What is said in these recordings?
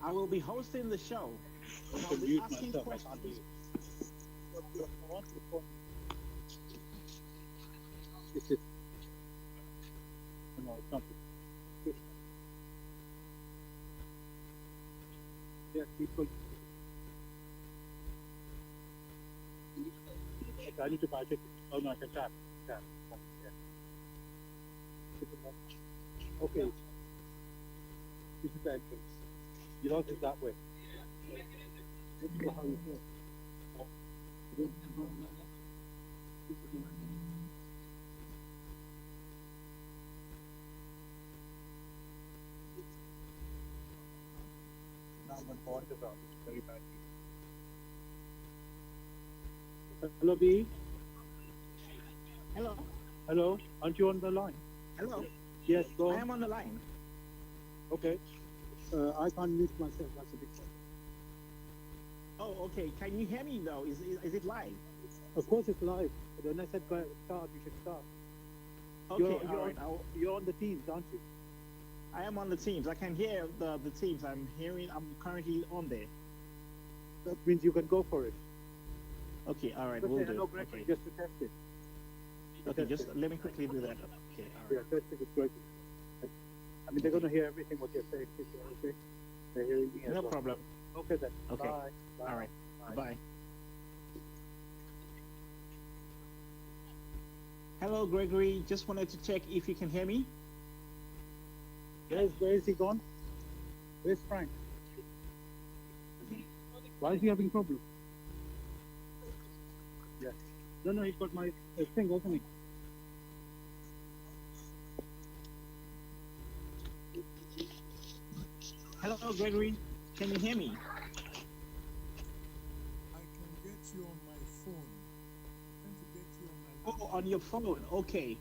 I will be hosting the show. I And I'll can be mute asking myself. I can't questions. hear you. I want to report this is no, it's not. This yeah, people. Okay, I need to buy a ticket. Oh no, I can tap. Tap. Yeah. Okay, this is the entrance. You don't think that way. This is how you feel. Now I'm going to point it out. It's very bad. Hello, B. Hello. Hello. Aren't you on the line? Hello. Yes, go I on. am on the line. Okay. I can't mute myself. That's a big problem. Oh, okay. Can you hear me though? Is it live? Of course, it's live. But when I said go start, you should start. Okay, all right. You're on the Teams, aren't you? I am on the Teams. I can hear the Teams. I'm currently on there. That means you can go for it. Okay, all right. Just We'll say do. hello, Greg, Okay. just to test it. Okay, Test just it. let me quickly do that. Okay, all Yeah, right. test it with Greg. I mean, they're going to hear everything what you're saying. Okay? They're hearing me as No well. problem. Okay then. Okay. Bye. Bye. All right. Bye. Bye. Hello, Gregory. Just wanted to check if you can hear me. Where is he gone? Where's Frank? Why is he having problems? Yeah. No, he's got my thing, hasn't he? Hello, Gregory. Can you hear me? I can get you on my phone. I'm trying to get you on my Oh, on your phone. Okay.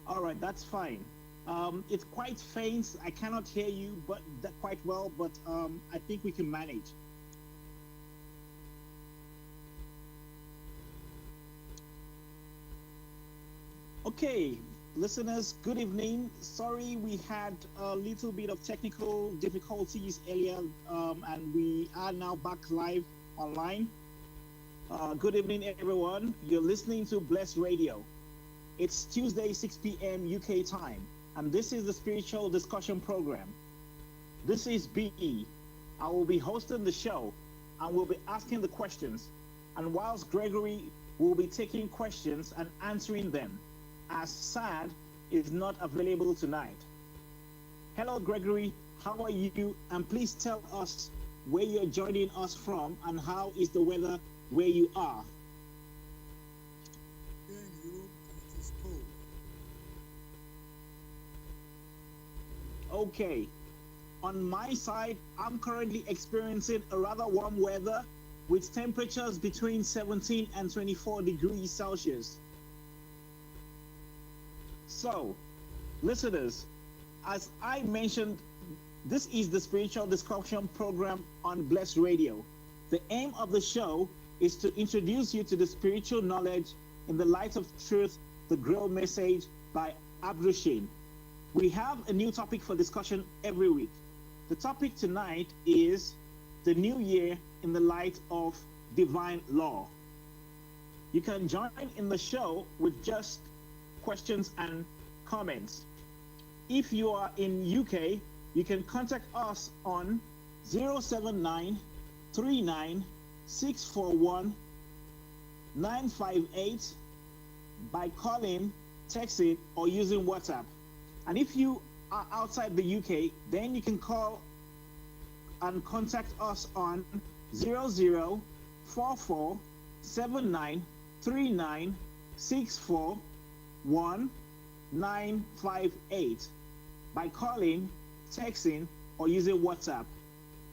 All right, that's fine. It's quite faint. I cannot hear you, but quite well. But I think we can manage. Okay, listeners. Good evening. Sorry, we had a little bit of technical difficulties earlier, and we are now back live online. Good evening, everyone. You're listening to Bless Radio. It's Tuesday, 6 p.m. UK time, and this is the Spiritual Discussion Program. This is BE. I will be hosting the show, and we'll be asking the questions. And whilst Gregory will be taking questions and answering them, as Sad is not available tonight. Hello, Gregory. How are you? And please tell us where you're joining us from and how is the weather where you are. here in Europe and it is cold. Okay. On my side, I'm currently experiencing a rather warm weather with temperatures between 17 and 24 degrees Celsius. So, listeners, as I mentioned, this is the Spiritual Discussion Program on Bless Radio. The aim of the show is to introduce you to the spiritual knowledge in the light of truth, the Grail Message by Abdushin. We have a new topic for discussion every week. The topic tonight is the new year in the light of divine law. You can join in the show with just questions and comments. If you are in UK, you can contact us on 079 39 641 958 by calling, texting, or using WhatsApp. And if you are outside the UK, then you can call and contact us on 0044 79 39 64 1958 by calling, texting, or using WhatsApp.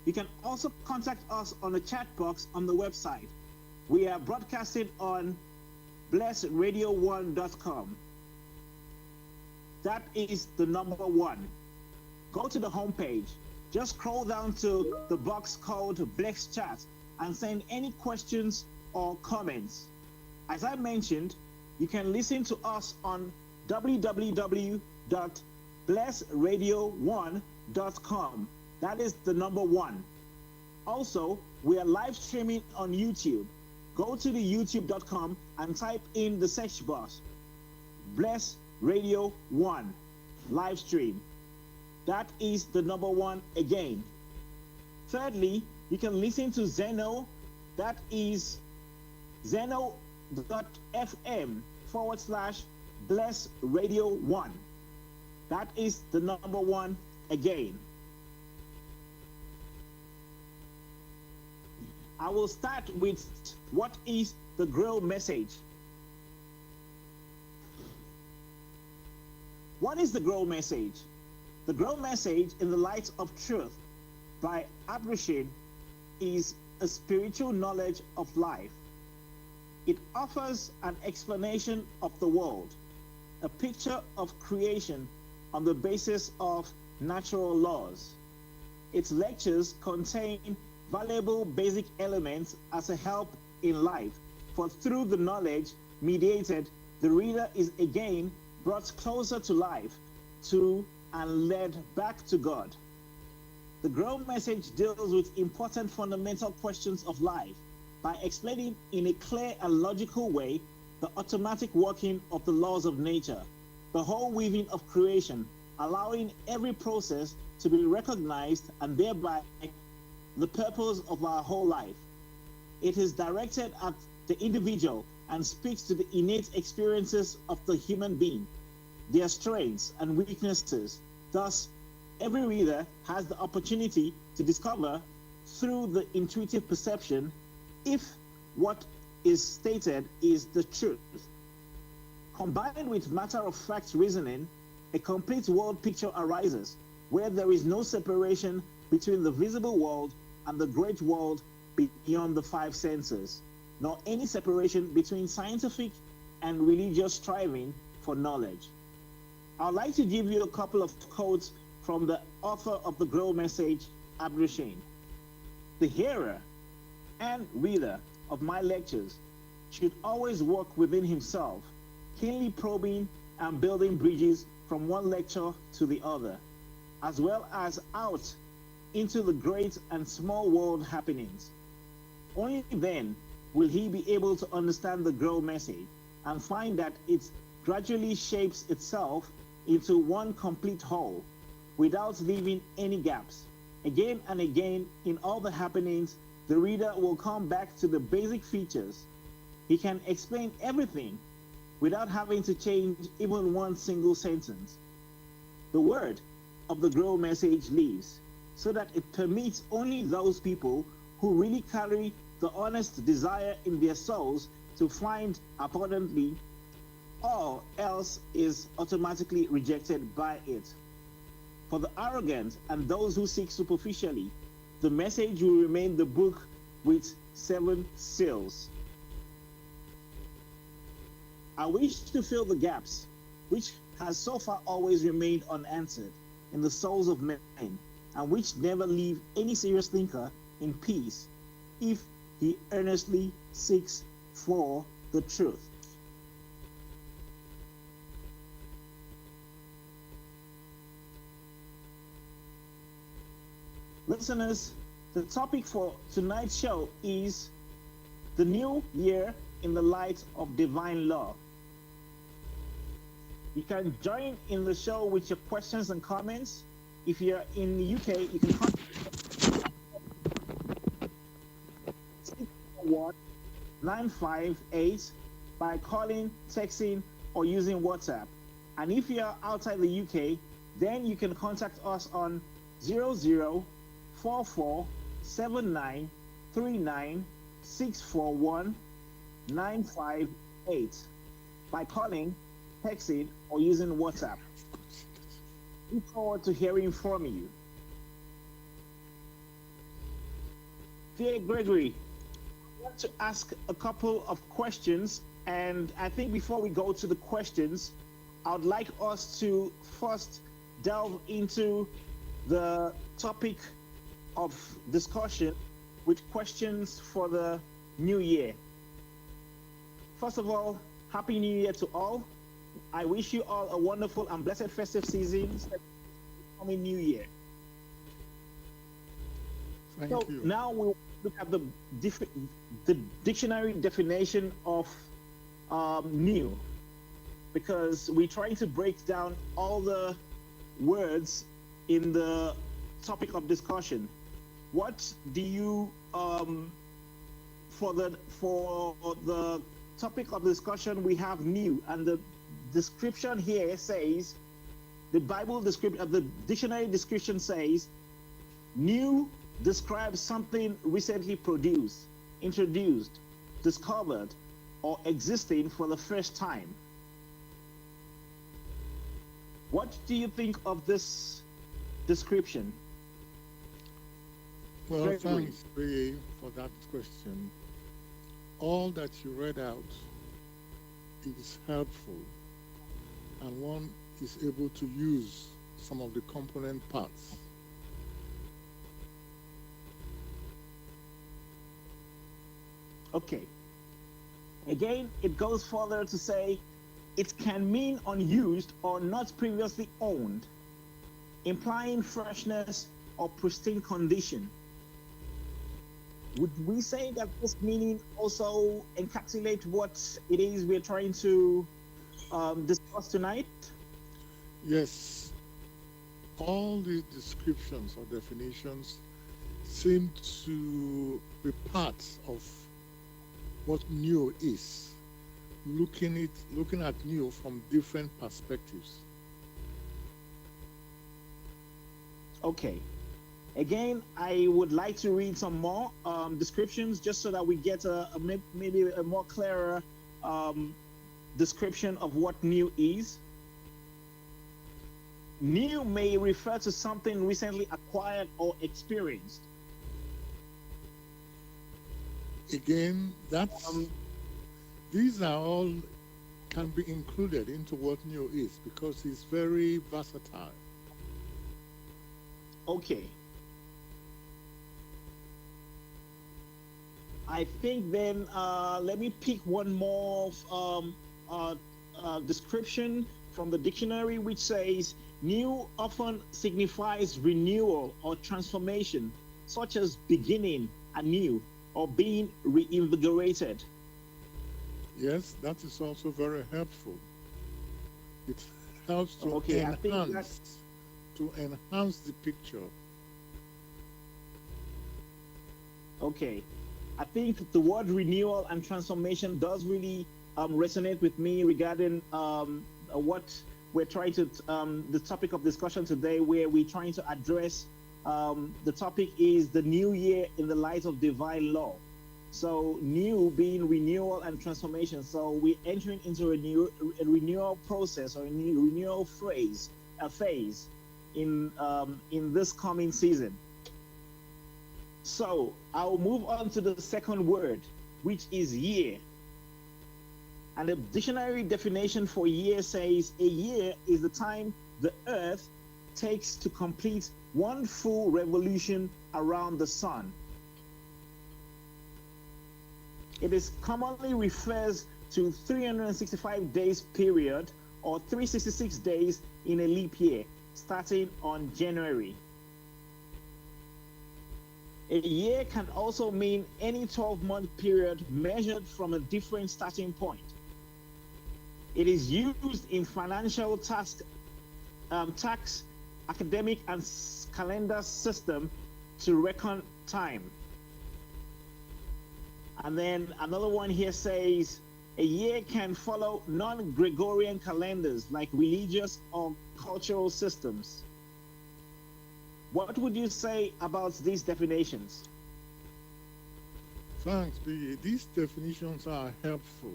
You can also contact us on the chat box on the website. We are broadcasting on blessradio1.com. That is the number one. Go to the homepage. Just scroll down to the box called Bless Chat and send any questions or comments. As I mentioned, you can listen to us on www.blessradio1.com. That is the number one. Also, we are live streaming on YouTube. Go to the youtube.com and type in the search box Bless Radio 1 live stream. That is the number one again. Thirdly, you can listen to Zeno. That is zeno.fm/Bless Radio 1. That is the number one again. I will start with what is the Grail Message. What is the Grail Message? The Grail Message in the Light of Truth by Abdushin is a spiritual knowledge of life. It offers an explanation of the world, a picture of creation on the basis of natural laws. Its lectures contain valuable basic elements as a help in life, for through the knowledge mediated, the reader is again brought closer to life, to and led back to God. The Grail Message deals with important fundamental questions of life by explaining in a clear and logical way the automatic working of the laws of nature, the whole weaving of creation, allowing every process to be recognized and thereby the purpose of our whole life. It is directed at the individual and speaks to the innate experiences of the human being, their strengths and weaknesses. Thus, every reader has the opportunity to discover through the intuitive perception if what is stated is the truth. Combined with matter-of-fact reasoning, a complete world picture arises where there is no separation between the visible world and the great world beyond the five senses, nor any separation between scientific and religious striving for knowledge. I'd like to give you a couple of quotes from the author of the Grail Message, Abdushin. The hearer and reader of my lectures should always work within himself, keenly probing and building bridges from one lecture to the other, as well as out into the great and small world happenings. Only then will he be able to understand the Grail Message and find that it gradually shapes itself into one complete whole without leaving any gaps. Again and again in all the happenings, the reader will come back to the basic features. He can explain everything without having to change even one single sentence. The word of the Grail Message lives, so that it permits only those people who really carry the honest desire in their souls to find abundantly. All else is automatically rejected by it. For the arrogant and those who seek superficially, the message will remain the book with 7 seals. I wish to fill the gaps, which has so far always remained unanswered in the souls of men, and which never leave any serious thinker in peace if he earnestly seeks for the truth. Listeners, the topic for tonight's show is the new year in the light of divine law. You can join in the show with your questions and comments. If you're in the UK, you can contact 958 by calling, texting, or using WhatsApp. And if you're outside the UK, then you can contact us on 00447939641958 by calling, texting, or using WhatsApp. Look forward to hearing from you. Dear Gregory, I want to ask a couple of questions, and I think before we go to the questions, I would like us to first delve into the topic of discussion with questions for the new year. First of all, Happy New Year to all. I wish you all a wonderful and blessed festive season coming new year. Thank So you. now we'll look at dif- the dictionary definition of new, because we're trying to break down all the words in the topic of discussion. What do you for the topic of discussion, we have new, and the description here says, the Bible description, the dictionary description says, new describes something recently produced, introduced, discovered, or existing for the first time. What do you think of this description? Well, Gregory. thanks, Ray, for that question. All that you read out is helpful, and one is able to use some of the component parts. Okay. Again, it goes further to say it can mean unused or not previously owned, implying freshness or pristine condition. Would we say that this meaning also encapsulates what it is we're trying to discuss tonight? Yes, all the descriptions or definitions seem to be parts of what new is, looking at new from different perspectives. Okay. Again, I would like to read some more descriptions just so that we get maybe a more clearer description of what new is. New may refer to something recently acquired or experienced. Again, these are all can be included into what new is because it's very versatile. Okay. I think then let me pick one more description from the dictionary, which says new often signifies renewal or transformation, such as beginning anew or being reinvigorated. Yes, that is also very helpful. It helps to Okay, I think enhance the picture. Okay. I think the word renewal and transformation does really resonate with me regarding what we're trying to, the topic of discussion today, where we're trying to address, the topic is the new year in the light of divine law. So new being renewal and transformation. So we're entering into a renewal process or a renewal phase in this coming season. So I'll move on to the second word, which is year. And the dictionary definition for year says a year is the time the earth takes to complete one full revolution around the sun. It is commonly refers to 365 days period or 366 days in a leap year, starting on January. A year can also mean any 12-month period measured from a different starting point. It is used in financial tax, academic, and calendar system to reckon time. And then another one here says a year can follow non-Gregorian calendars like religious or cultural systems. What would you say about these definitions? Thanks, B. These definitions are helpful,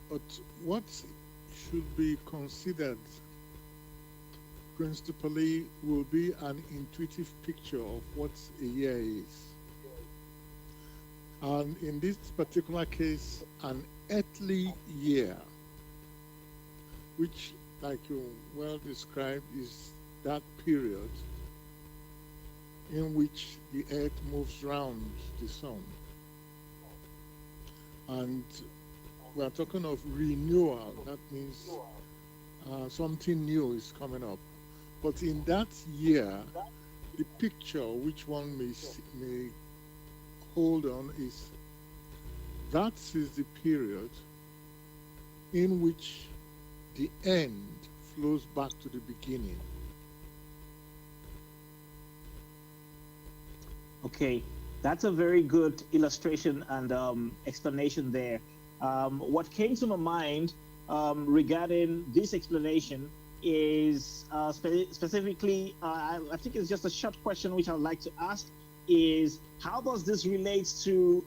but what should be considered principally will be an intuitive picture of what a year is. And in this particular case, an earthly year, which, like you well described, is that period in which the earth moves round the sun. And we are talking of renewal. That means something new is coming up. But in that year, the picture which one may hold on is that is the period in which the end flows back to the beginning. Okay, that's a very good illustration and explanation there. What came to my mind regarding this explanation is specifically, I think it's just a short question which I'd like to ask is how does this relate to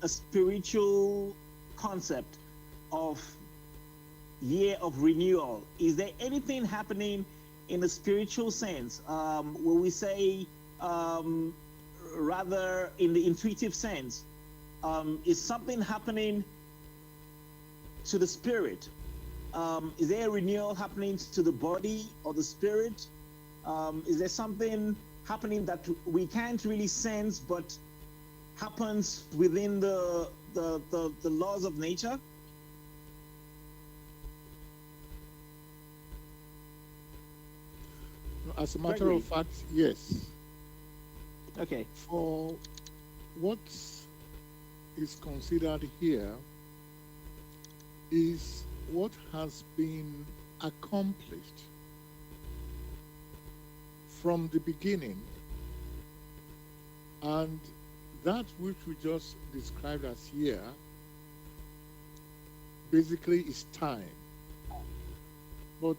a spiritual concept of year of renewal? Is there anything happening in a spiritual sense? Will we say rather in the intuitive sense, is something happening to the spirit? Is there a renewal happening to the body or the spirit? Is there something happening that we can't really sense but happens within the laws of nature? As a matter of fact, yes. Okay. For what is considered here is what has been accomplished from the beginning, and that which we just described as here basically is time, but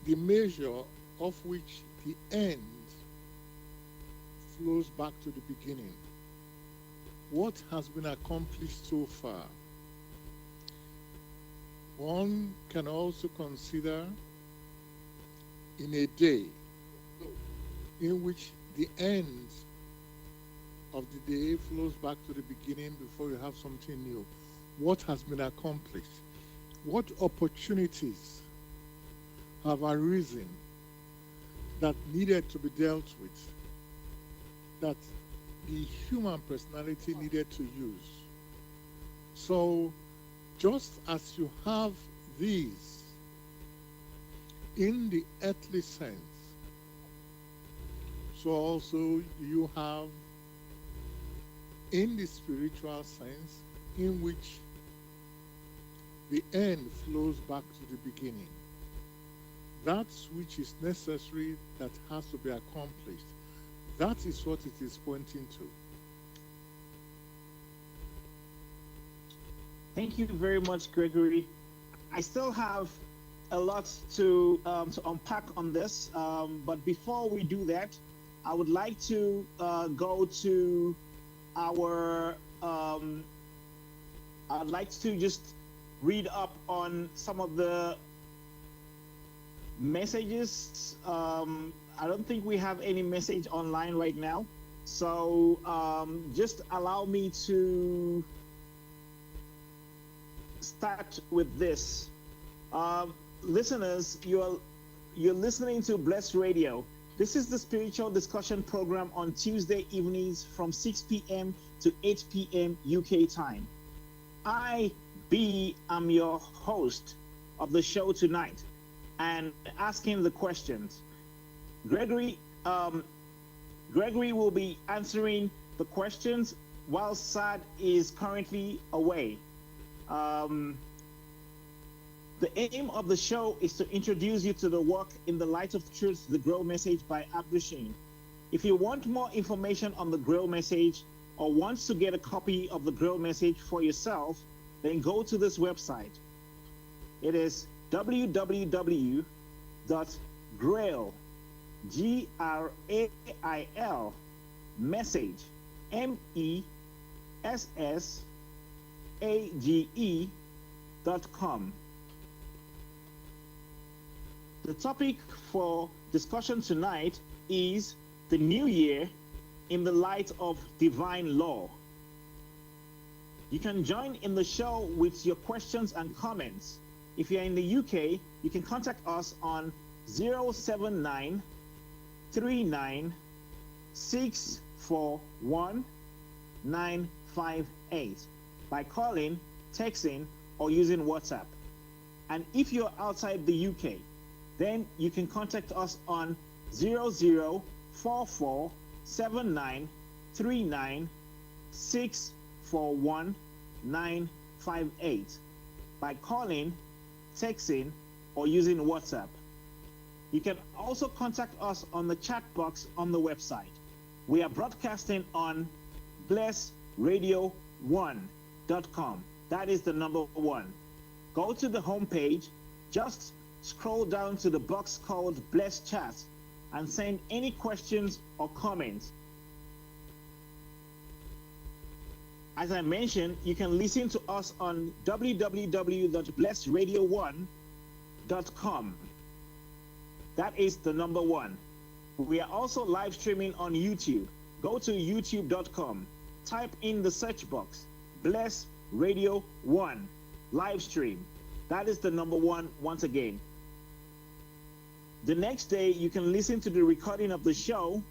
the measure of which the end flows back to the beginning. What has been accomplished so far? One can also consider in a day in which the end of the day flows back to the beginning before you have something new. What has been accomplished? What opportunities have arisen that needed to be dealt with, that the human personality needed to use? So just as you have these in the earthly sense, so also you have in the spiritual sense in which the end flows back to the beginning. That which is necessary that has to be accomplished, that is what it is pointing to. Thank you very much, Gregory. I still have a lot to unpack on this, but before we do that, I would like to go to our. I'd like to just read up on some of the messages. I don't think we have any message online right now, so just allow me to start with this. Listeners, you're listening to Blessed Radio. This is the spiritual discussion program on Tuesday evenings from 6 p.m. to 8 p.m. UK time. I, B, am your host of the show tonight and asking the questions. Gregory will be answering the questions while Sad is currently away. The aim of the show is to introduce you to the work In the Light of Truth, the Grail Message by Abdushin. If you want more information on the Grail Message or wants to get a copy of the Grail Message for yourself, then go to this website. It is www.grail, Grail, message, message.com. The topic for discussion tonight is the new year in the light of divine law. You can join in the show with your questions and comments. If you're in the UK, you can contact us on 079 39 641 958 by calling, texting, or using WhatsApp. And if you're outside the UK, then you can contact us on 0044 7939 by calling, texting, or using WhatsApp. You can also contact us on the chat box on the website. We are broadcasting on blessradio1.com. That is the number 1. Go to the homepage, just scroll down to the box called Bless Chat and send any questions or comments. As I mentioned, you can listen to us on www.blessradio1.com. That is the number 1. We are also live streaming on YouTube. Go to youtube.com. Type in the search box, Bless Radio 1 live stream. That is the number 1 once again. The next day, you can listen to the recording of the show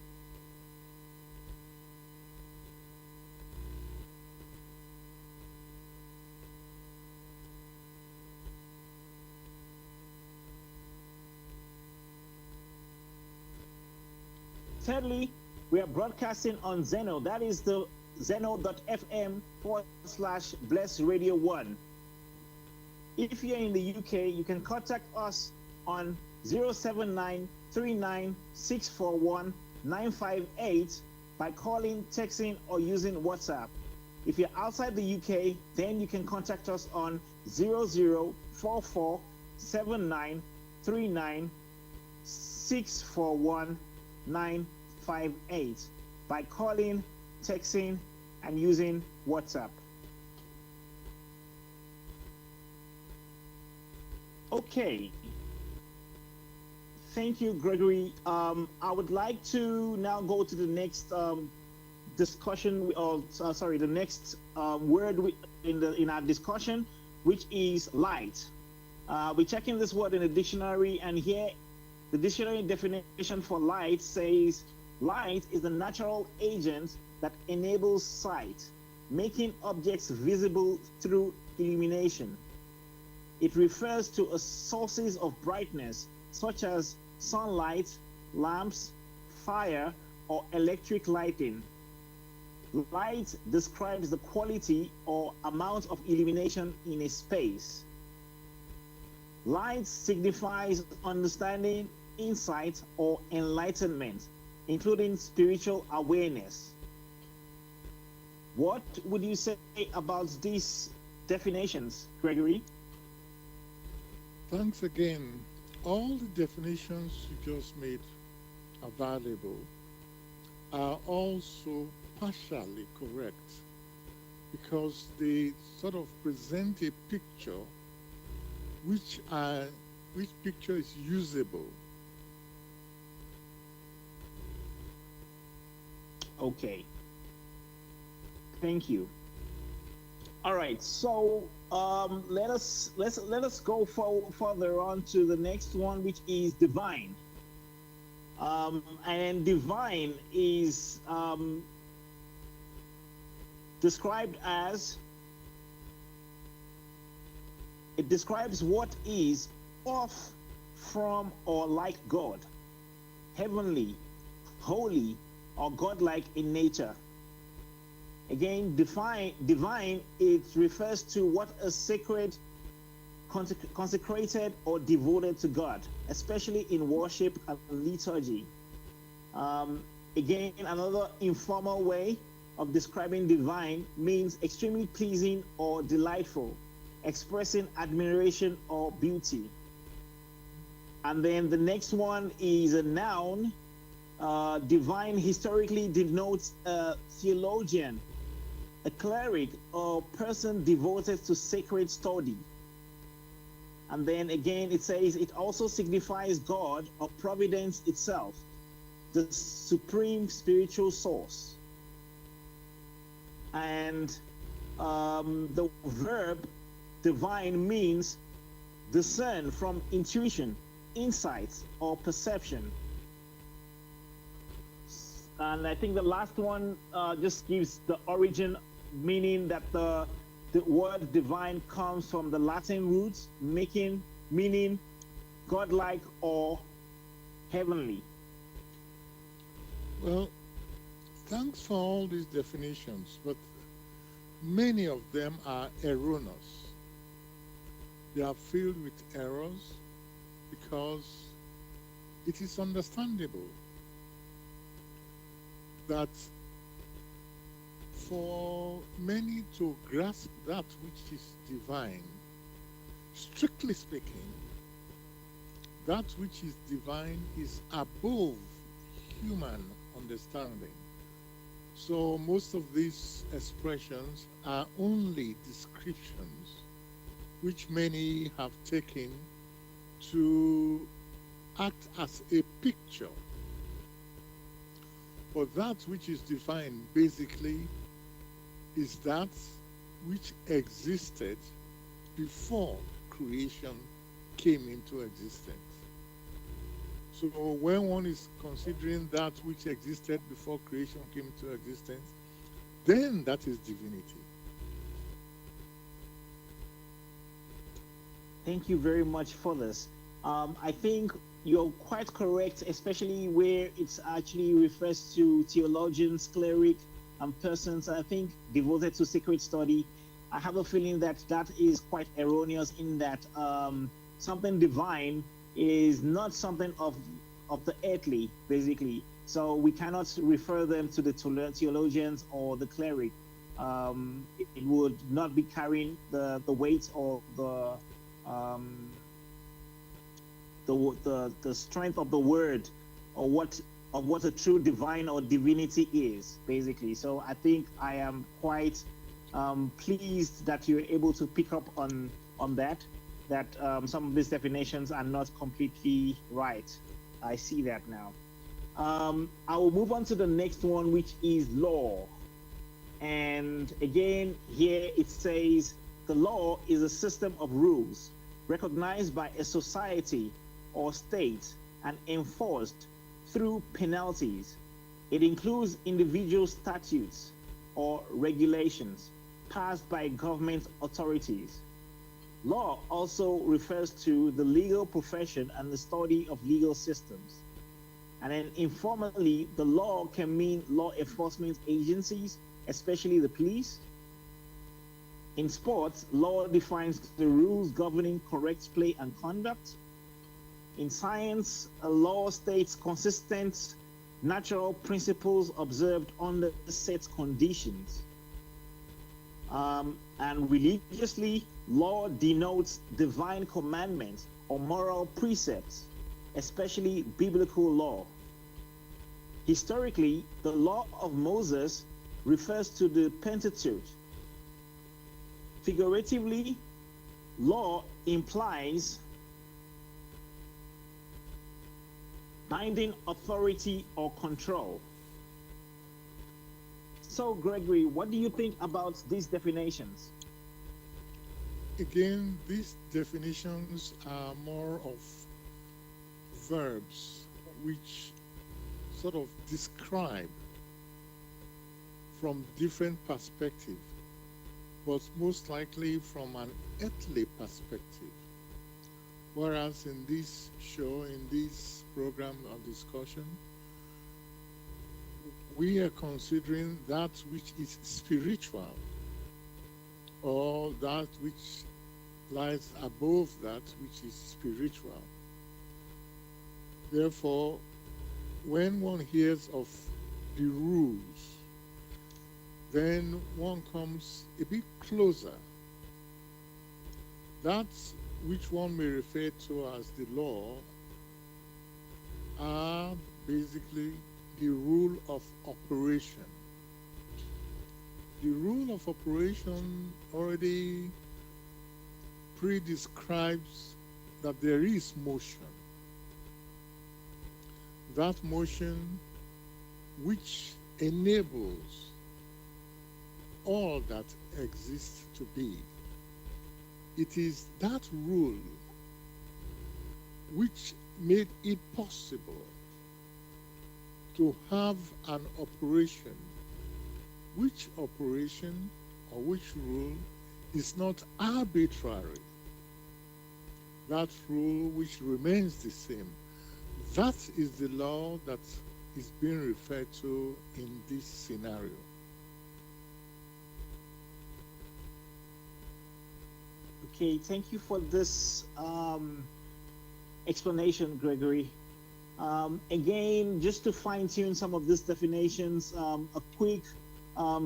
Thirdly, we are broadcasting on Zeno. That is the zeno.fm/blessradio1. If you're in the UK, you can contact us on 07939641958 by calling, texting, or using WhatsApp. If you're outside the UK, then you can contact us on 00447939641958 by calling, texting, and using WhatsApp. Okay. Thank you, Gregory. I would like to now go to the next discussion, or the next word in our discussion, which is light. We're checking this word in the dictionary, and here the dictionary definition for light says, light is the natural agent that enables sight, making objects visible through illumination. It refers to sources of brightness, such as sunlight, lamps, fire, or electric lighting. Light describes the quality or amount of illumination in a space. Light signifies understanding, insight, or enlightenment, including spiritual awareness. What would you say about these definitions, Gregory? Thanks again. All the definitions you just made available are also partially correct, because they sort of present a picture which picture is usable. Okay. Thank you. All right. So let us go further on to the next one, which is divine. And divine is described as, it describes what is of, from, or like God, heavenly, holy, or godlike in nature. Again, divine, it refers to what is sacred, consecrated, or devoted to God, especially in worship and liturgy. Again, another informal way of describing divine means extremely pleasing or delightful, expressing admiration or beauty. And then the next one is a noun. Divine historically denotes a theologian, a cleric, or person devoted to sacred study. And then again, it says it also signifies God or providence itself, the supreme spiritual source. And the verb divine means discern from intuition, insight, or perception. And I think the last one just gives the origin, meaning that the word divine comes from the Latin roots, meaning godlike or heavenly. Well, Thanks for all these definitions, but many of them are erroneous. They are filled with errors because it is understandable that for many to grasp that which is divine, strictly speaking, that which is divine is above human understanding. So most of these expressions are only descriptions which many have taken to act as a picture. But that which is divine basically is that which existed before creation came into existence. So when one is considering that which existed before creation came into existence, then that is divinity. Thank you very much for this. I think you're quite correct, especially where it's actually refers to theologians, cleric, and persons, I think, devoted to sacred study. I have a feeling that that is quite erroneous in that something divine is not something of the earthly, basically. So we cannot refer them to the theologians or the cleric. It would not be carrying the weight or the strength of the word, or what a true divine or divinity is, basically. So I think I am quite pleased that you're able to pick up on that some of these definitions are not completely right. I see that now. I will move on to the next one, which is law. And again, here it says the law is a system of rules recognized by a society or state and enforced through penalties. It includes individual statutes or regulations passed by government authorities. Law also refers to the legal profession and the study of legal systems. And then informally, the law can mean law enforcement agencies, especially the police. In sports, law defines the rules governing correct play and conduct. In science, a law states consistent natural principles observed under set conditions. And religiously, law denotes divine commandments or moral precepts, especially biblical law. Historically, the law of Moses refers to the Pentateuch. Figuratively, law implies binding authority or control. So, Gregory, what do you think about these definitions? Again, these definitions are more of verbs which sort of describe from different perspectives, but most likely from an earthly perspective. Whereas in this show, in this program of discussion, we are considering that which is spiritual, or that which lies above that which is spiritual. Therefore, when one hears of the rules, then one comes a bit closer. That which one may refer to as the law are basically the rule of operation. The rule of operation already prescribes that there is motion. That motion which enables all that exists to be. It is that rule which made it possible to have an operation, which operation or which rule is not arbitrary. That rule which remains the same. That is the law that is being referred to in this scenario? Okay, thank you for this explanation, Gregory. Again, just to fine tune some of these definitions, a quick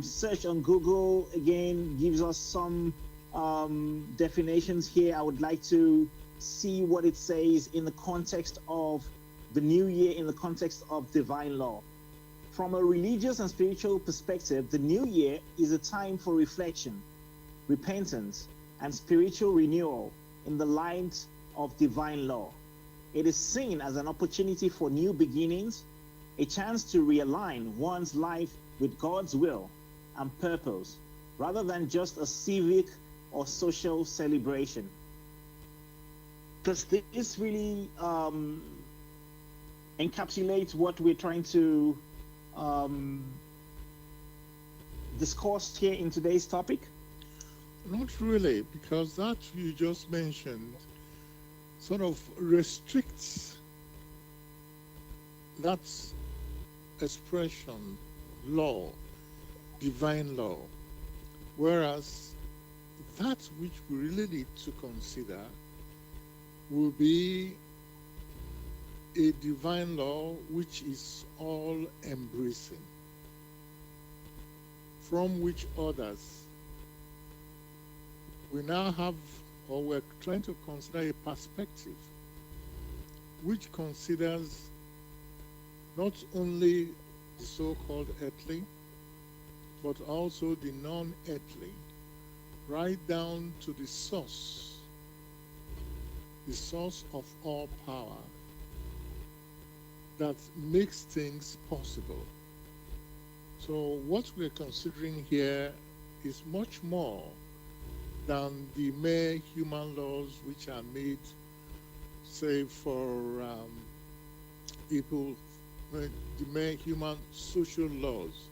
search on Google again gives us some definitions here. I would like to see what it says in the context of the new year, in the context of divine law. From a religious and spiritual perspective, the new year is a time for reflection, repentance, and spiritual renewal in the light of divine law. It is seen as an opportunity for new beginnings, a chance to realign one's life with God's will and purpose, rather than just a civic or social celebration. Does this really encapsulate what we're trying to discuss here in today's topic? Not really, because that you just mentioned sort of restricts that expression, law, divine law, whereas that which we really need to consider will be a divine law which is all embracing, from which others we now have, or we're trying to consider a perspective which considers not only the so-called earthly, but also the non-earthly, right down to the source of all power that makes things possible. So what we're considering here is much more than the mere human laws which are made, say, for people, the mere human social laws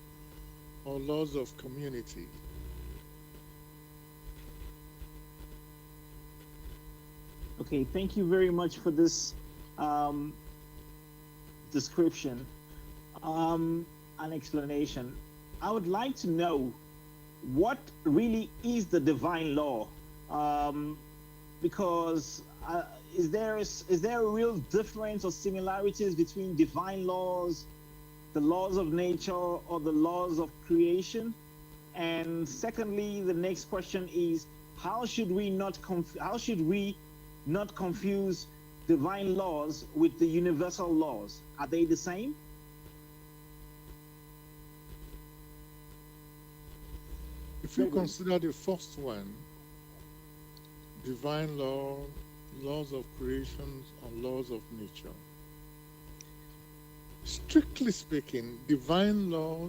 or laws of community. Okay, thank you very much for this description and explanation. I would like to know what really is the divine law, because is there a real difference or similarities between divine laws, the laws of nature, or the laws of creation? And secondly, the next question is, how should we not confuse divine laws with the universal laws? Are they the same? If you consider the first one, divine law, laws of creation, and laws of nature, strictly speaking, divine law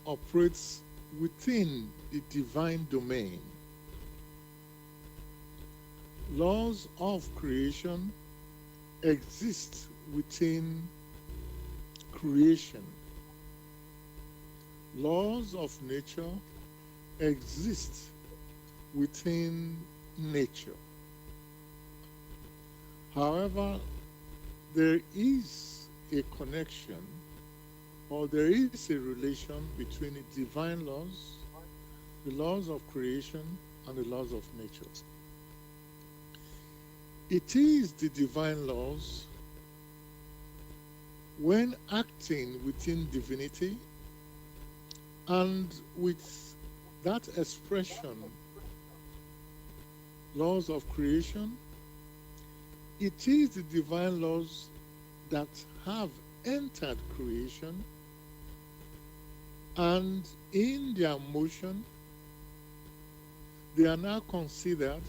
operates within the divine domain. Laws of creation exist within creation. Laws of nature exist within nature. However, there is a connection, or there is a relation between the divine laws, the laws of creation, and the laws of nature. It is the divine laws, when acting within divinity, and with that expression, laws of creation, it is the divine laws that have entered creation, and in their motion, they are now considered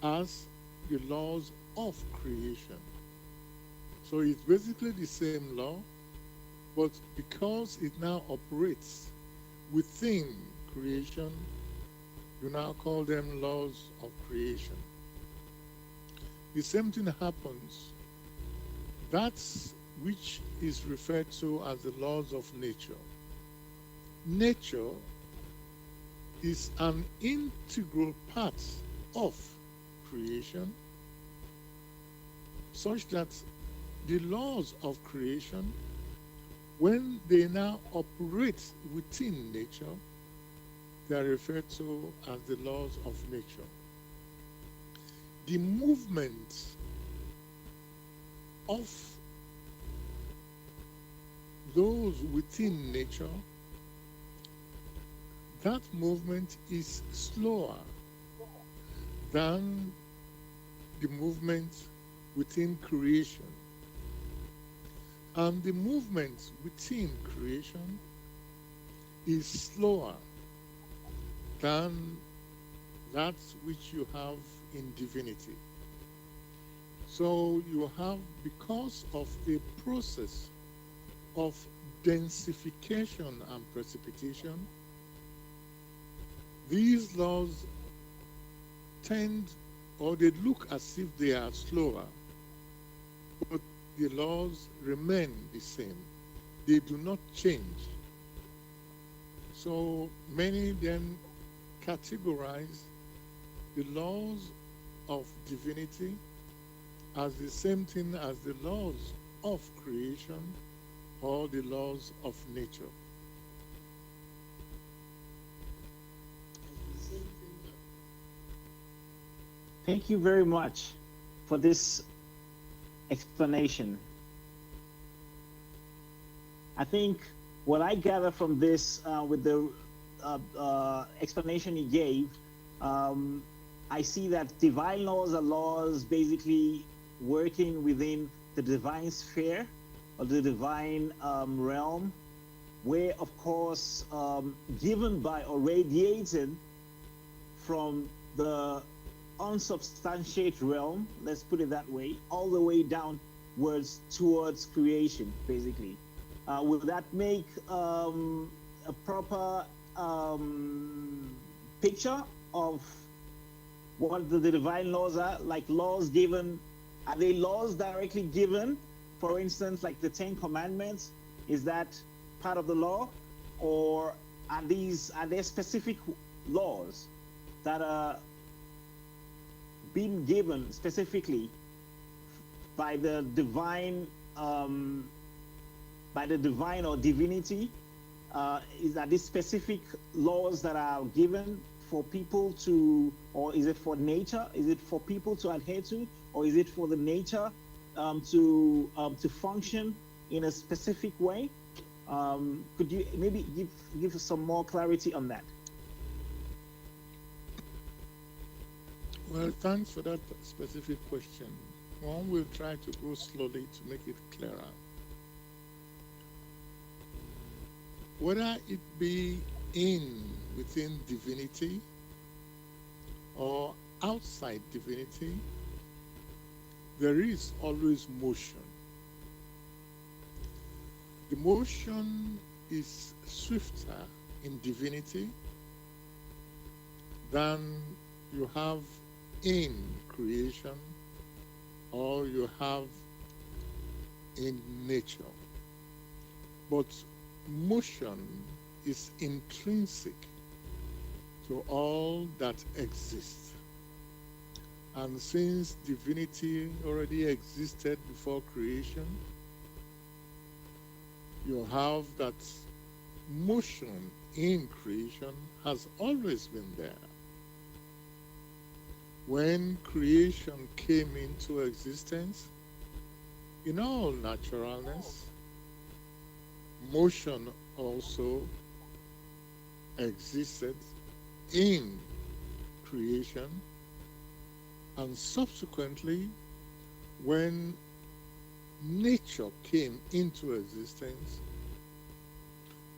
as the laws of creation. So it's basically the same law, but because it now operates within creation, you now call them laws of creation. The same thing happens. That's which is referred to as the laws of nature. Nature is an integral part of creation, such that The laws of creation, when they now operate within nature, they are referred to as the laws of nature. The movement of those within nature, that movement is slower than the movement within creation. And the movement within creation is slower than that which you have in divinity. So you have, because of a process of densification and precipitation, these laws tend, or they look as if they are slower, but the laws remain the same. They do not change. So many then categorize the laws of divinity as the same thing as the laws of creation or the laws of nature. Thank you very much for this explanation. I think what I gather from this, with the explanation he gave, I see that divine laws are laws basically working within the divine sphere or the divine realm, where, of course, given by or radiated from the unsubstantiated realm, let's put it that way, all the way downwards towards creation, basically. Will that make a proper picture of what the divine laws are? Like laws given, are they laws directly given? For instance, like the Ten Commandments, is that part of the law? Or are there specific laws that are being given specifically by the divine or divinity? Is that these specific laws that are given for people to, or is it for nature? Is it for people to adhere to, or is it for the nature to function in a specific way? Could you maybe give us some more clarity on that? Well, thanks for that specific question. One will try to go slowly to make it clearer. Whether it be within divinity or outside divinity, there is always motion. The motion is swifter in divinity than you have in creation or you have in nature. But motion is intrinsic to all that exists. And since divinity already existed before creation, you have that motion in creation has always been there. When creation came into existence, in all naturalness, motion also existed in creation, and subsequently, when nature came into existence,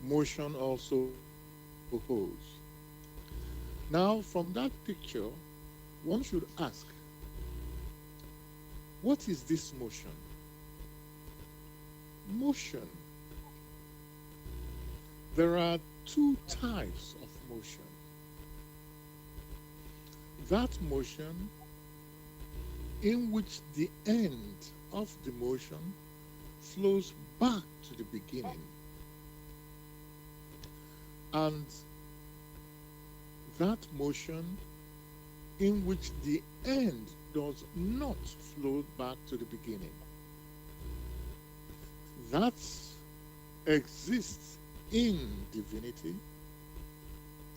motion also holds. Now, from that picture, one should ask, what is this motion? Motion. There are two types of motion. That motion in which the end of the motion flows back to the beginning, and that motion in which the end does not flow back to the beginning. that exists in divinity,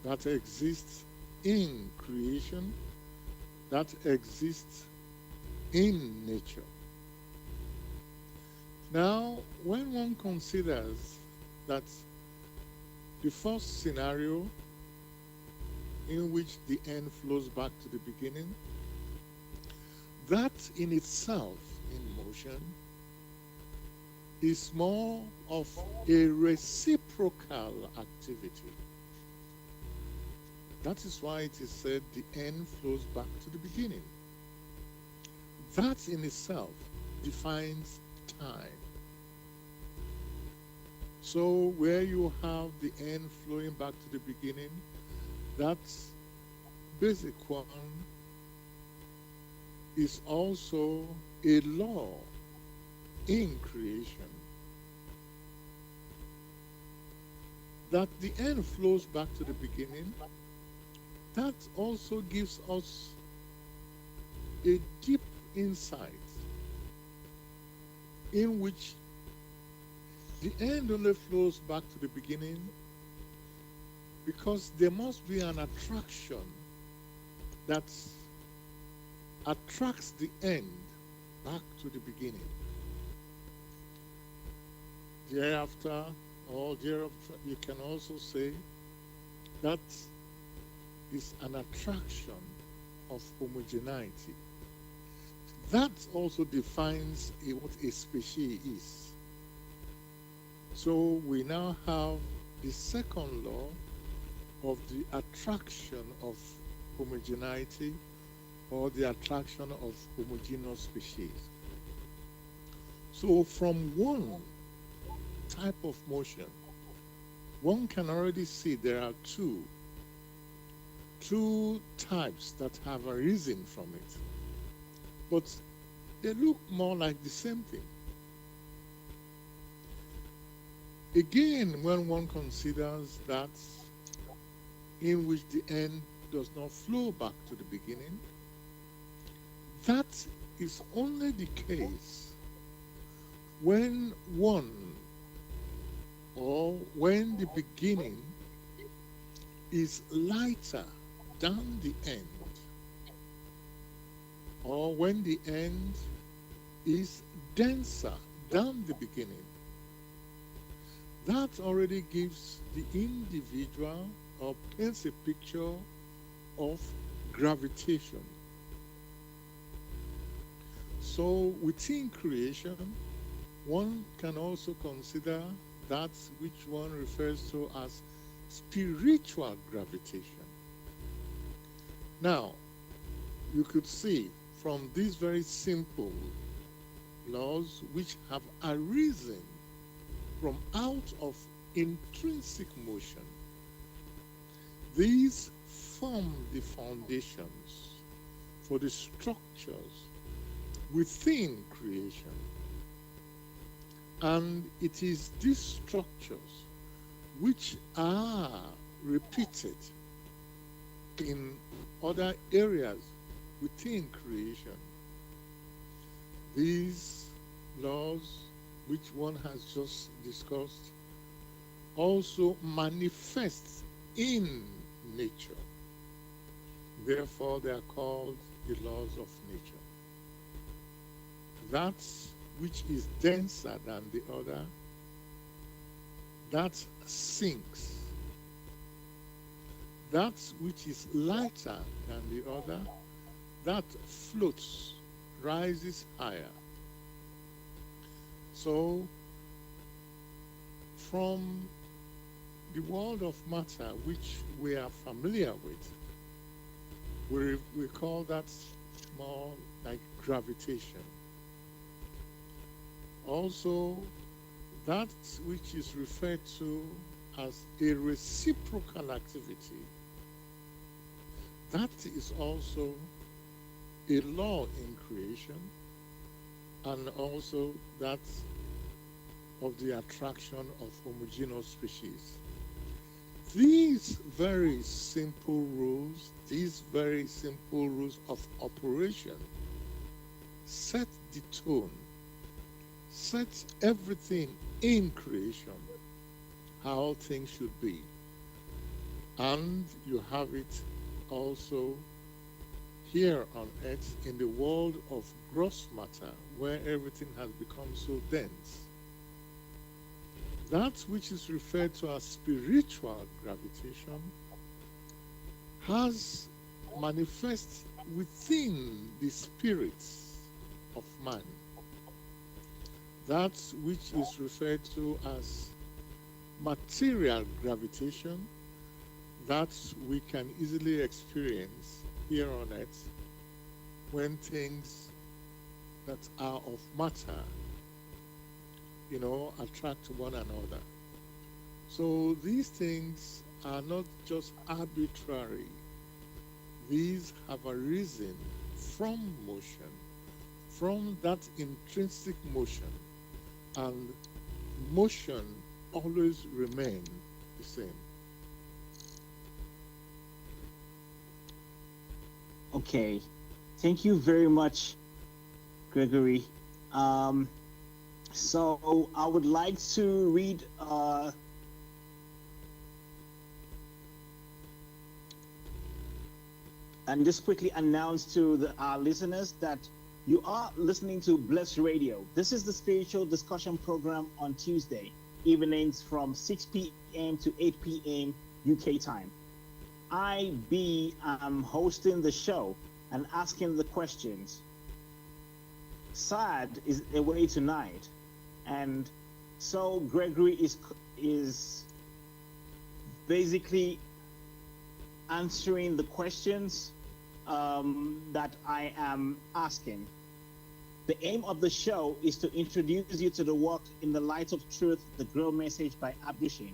that exists in creation, that exists in nature. Now, when one considers that the first scenario in which the end flows back to the beginning, that in itself in motion is more of a reciprocal activity. That is why it is said the end flows back to the beginning. That in itself defines time. So where you have the end flowing back to the beginning, that basic one is also a law in creation. That the end flows back to the beginning, that also gives us a deep insight in which the end only flows back to the beginning because there must be an attraction that attracts the end back to the beginning. Thereafter, or thereafter, you can also say that is an attraction of homogeneity. That also defines what a species is. So we now have the second law of the attraction of homogeneity, or the attraction of homogeneous species. So from one type of motion, one can already see there are two types that have arisen from it, but they look more like the same thing. Again, when one considers that in which the end does not flow back to the beginning, that is only the case when one, or when the beginning is lighter than the end, or when the end is denser than the beginning. That already gives the individual or paints a picture of gravitation. So within creation, one can also consider that which one refers to as spiritual gravitation. Now, you could see from these very simple laws which have arisen from out of intrinsic motion, these form the foundations for the structures within creation. And it is these structures which are repeated in other areas within creation. These laws which one has just discussed also manifest in nature. Therefore, they are called the laws of nature. That which is denser than the other, that sinks. That which is lighter than the other, that floats, rises higher. So, from the world of matter, which we are familiar with, we call that more like gravitation. Also, that which is referred to as a reciprocal activity, that is also a law in creation, and also that of the attraction of homogeneous species. These very simple rules of operation set the tone, set everything in creation how things should be. And you have it also here on earth in the world of gross matter, where everything has become so dense. That which is referred to as spiritual gravitation has manifest within the spirits of man. That which is referred to as material gravitation, that we can easily experience here on earth when things that are of matter, attract one another. So these things are not just arbitrary. These have arisen from motion, from that intrinsic motion, and motion always remain the same. Okay, thank you very much, Gregory. So I would like to read and just quickly announce to our listeners that you are listening to Bless Radio. This is the spiritual discussion program on Tuesday evenings from 6 p.m. to 8 p.m. UK time. I am hosting the show and asking the questions. Sad is away tonight, and so Gregory is basically answering the questions that I am asking. The aim of the show is to introduce you to the work In the Light of Truth, the Grail Message by Abdushin.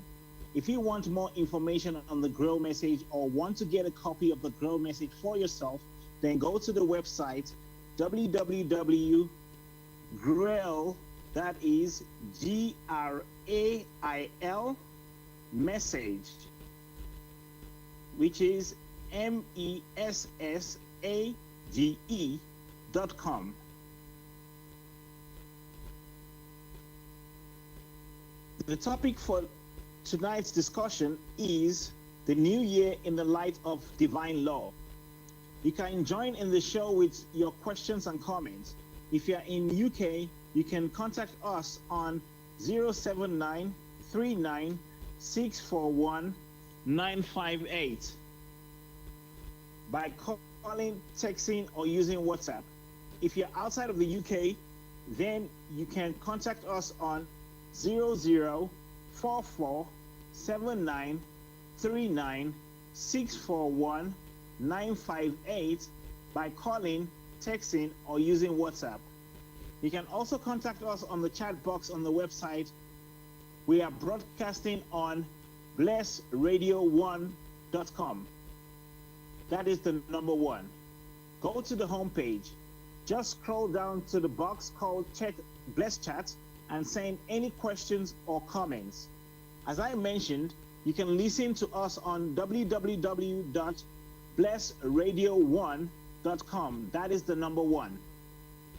If you want more information on the Grail Message or want to get a copy of the Grail Message for yourself, then go to the website www.grail, that is GRAIL, message, which is MESSAGE.com. The topic for tonight's discussion is the new year in the light of divine law. You can join in the show with your questions and comments. If you're in UK, you can contact us on 079 39 641 958 by calling, texting, or using WhatsApp. If you're outside of the UK, then you can contact us on 0044 79 39 641 958 by calling, texting, or using WhatsApp. You can also contact us on the chat box on the website. We are broadcasting on blessradio1.com. That is the number 1. Go to the homepage. Just scroll down to the box called Bless Chat and send any questions or comments. As I mentioned, you can listen to us on www.blessradio1.com. That is the number 1.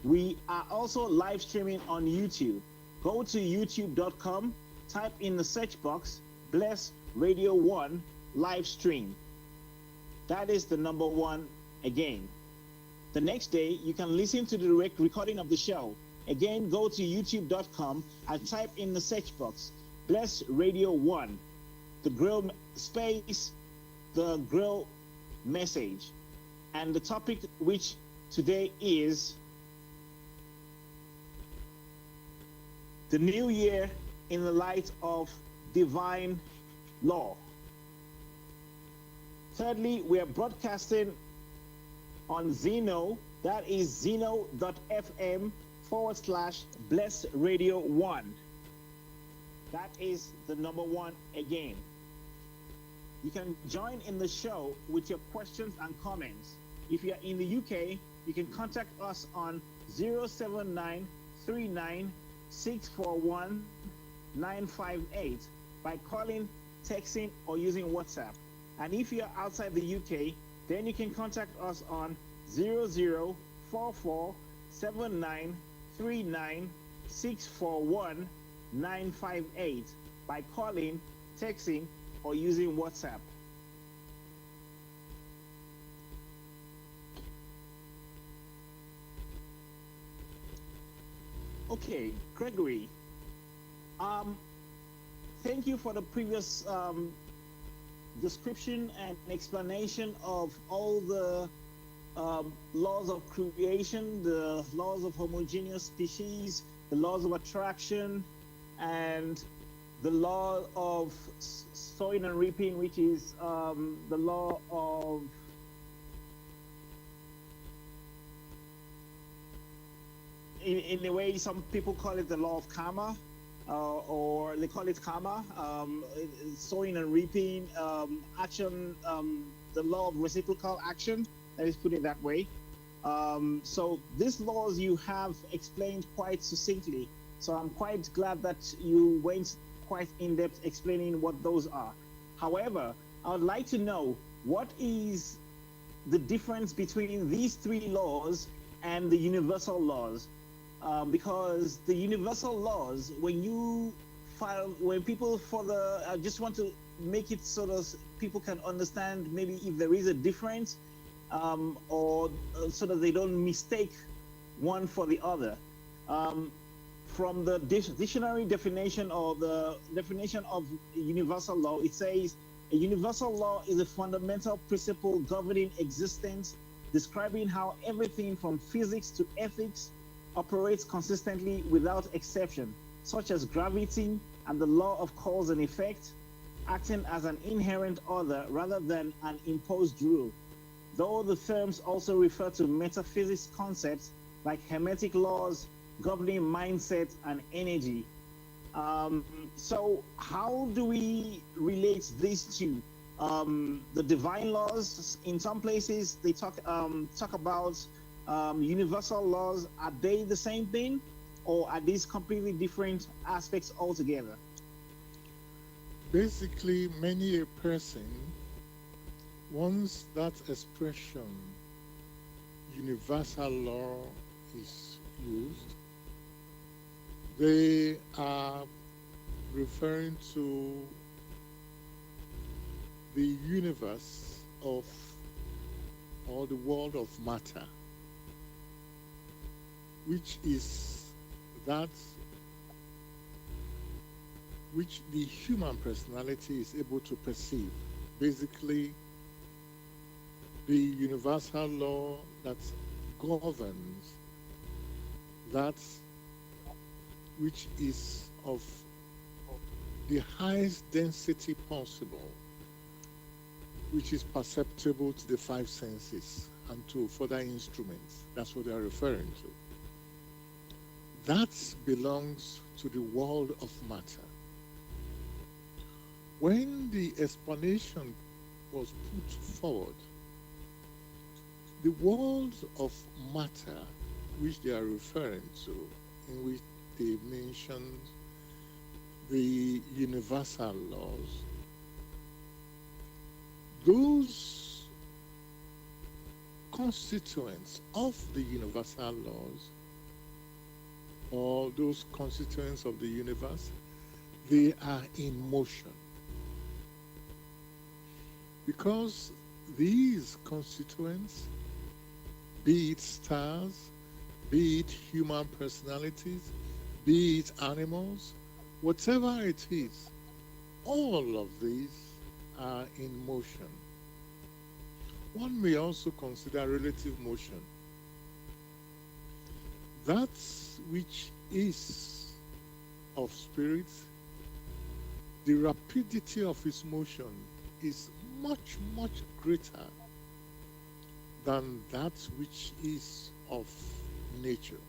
We are also live streaming on YouTube. Go to youtube.com, type in the search box, Bless Radio 1 live stream. That is the number 1 again. The next day, you can listen to the recording of the show. Again, go to youtube.com and type in the search box, Bless Radio 1, the Grail space, the Grail Message. And the topic which today is the new year in the light of divine law. Thirdly, we are broadcasting on Zeno, that is zeno.fm/Bless Radio 1. That is the number 1 again. You can join in the show with your questions and comments. If you're in the UK, you can contact us on 079 39 641 958 by calling, texting, or using WhatsApp. And if you're outside the UK, then you can contact us on 0044 79 39 641 958 by calling, texting, or using WhatsApp. Okay, Gregory. Um, Thank you for the previous description and explanation of all the laws of creation, the laws of homogeneous species, the laws of attraction, and the law of sowing and reaping, which is the law of in a way some people call it the law of karma, or they call it karma, sowing and reaping, action, the law of reciprocal action. Let us put it that way. So these laws you have explained quite succinctly. So I'm quite glad that you went quite in depth explaining what those are. However, I would like to know what is the difference between these three laws and the universal laws. Because the universal laws, when people I just want to make it so that people can understand maybe if there is a difference, or so that they don't mistake one for the other. From the dictionary definition or the definition of universal law, it says a universal law is a fundamental principle governing existence, describing how everything from physics to ethics operates consistently without exception, such as gravity and the law of cause and effect, acting as an inherent order rather than an imposed rule. Though the terms also refer to metaphysics concepts like hermetic laws governing mindset and energy. So how do we relate these two? The divine laws, in some places they talk about universal laws. Are they the same thing, or are these completely different aspects altogether? Basically, many a person, once that expression universal law is used, they are referring to the universe of, or the world of matter, which is that which the human personality is able to perceive. Basically, the universal law that governs that which is of the highest density possible, which is perceptible to the five senses and to further instruments. That's what they are referring to. That belongs to the world of matter. When the explanation was put forward, the world of matter, which they are referring to, in which they mentioned the universal laws, those constituents of the universal laws, or those constituents of the universe, they are in motion. Because these constituents, be it stars, be it human personalities, be it animals, whatever it is, all of these are in motion. One may also consider relative motion. That which is of spirit, the rapidity of its motion is much, much greater than that which is of nature.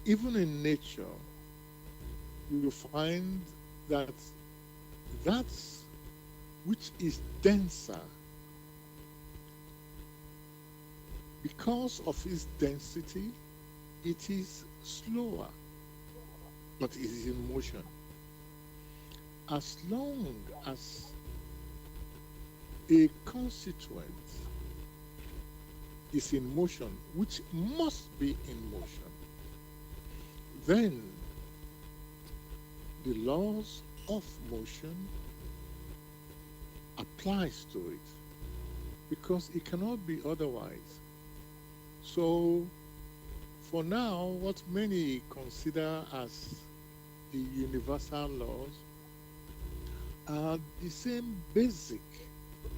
Even in nature, you find that that which is denser, because of its density, it is slower, but it is in motion. As long as a constituent is in motion, which must be in motion, then the laws of motion applies to it because it cannot be otherwise. So for now, what many consider as the universal laws are the same basic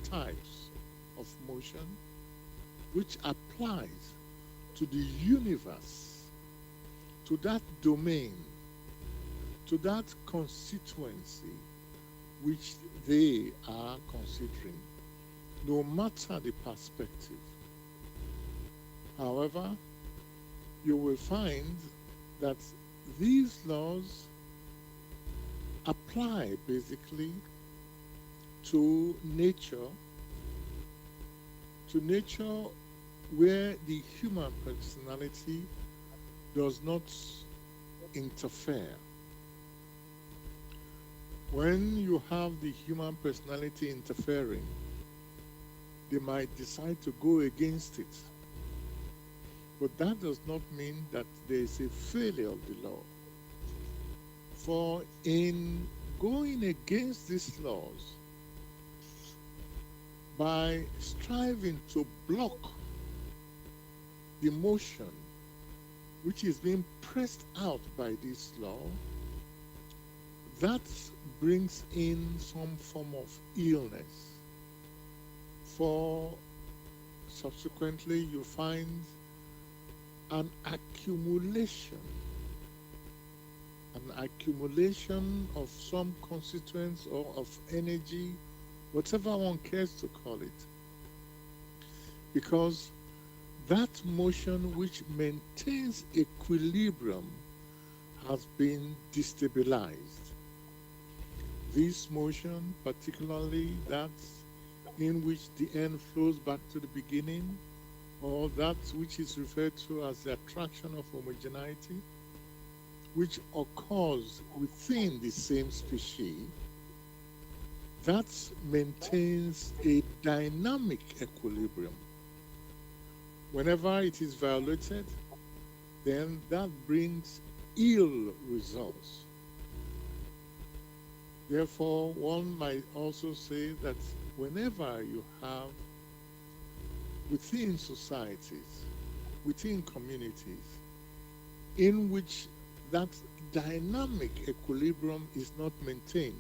types of motion which applies to the universe, to that domain, to that constituency which they are considering, no matter the perspective. However, you will find that these laws apply basically to nature where the human personality does not interfere. When you have the human personality interfering, they might decide to go against it. But that does not mean that there is a failure of the law. For in going against these laws, by striving to block the motion which is being pressed out by this law, that brings in some form of illness. For subsequently you find an accumulation of some constituents or of energy, whatever one cares to call it. Because that motion which maintains equilibrium has been destabilized. This motion, particularly that in which the end flows back to the beginning, or that which is referred to as the attraction of homogeneity, which occurs within the same species, that maintains a dynamic equilibrium. Whenever it is violated, then that brings ill results. Therefore, one might also say that whenever you have within societies, within communities, in which that dynamic equilibrium is not maintained,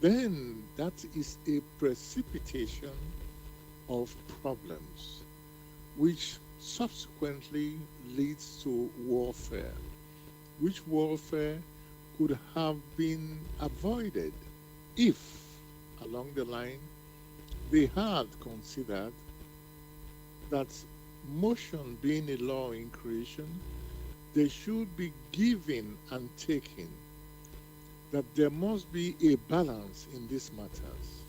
then that is a precipitation of problems, which subsequently leads to warfare, which warfare could have been avoided if, along the line, they had considered that motion being a law in creation, there should be giving and taking, that there must be a balance in these matters.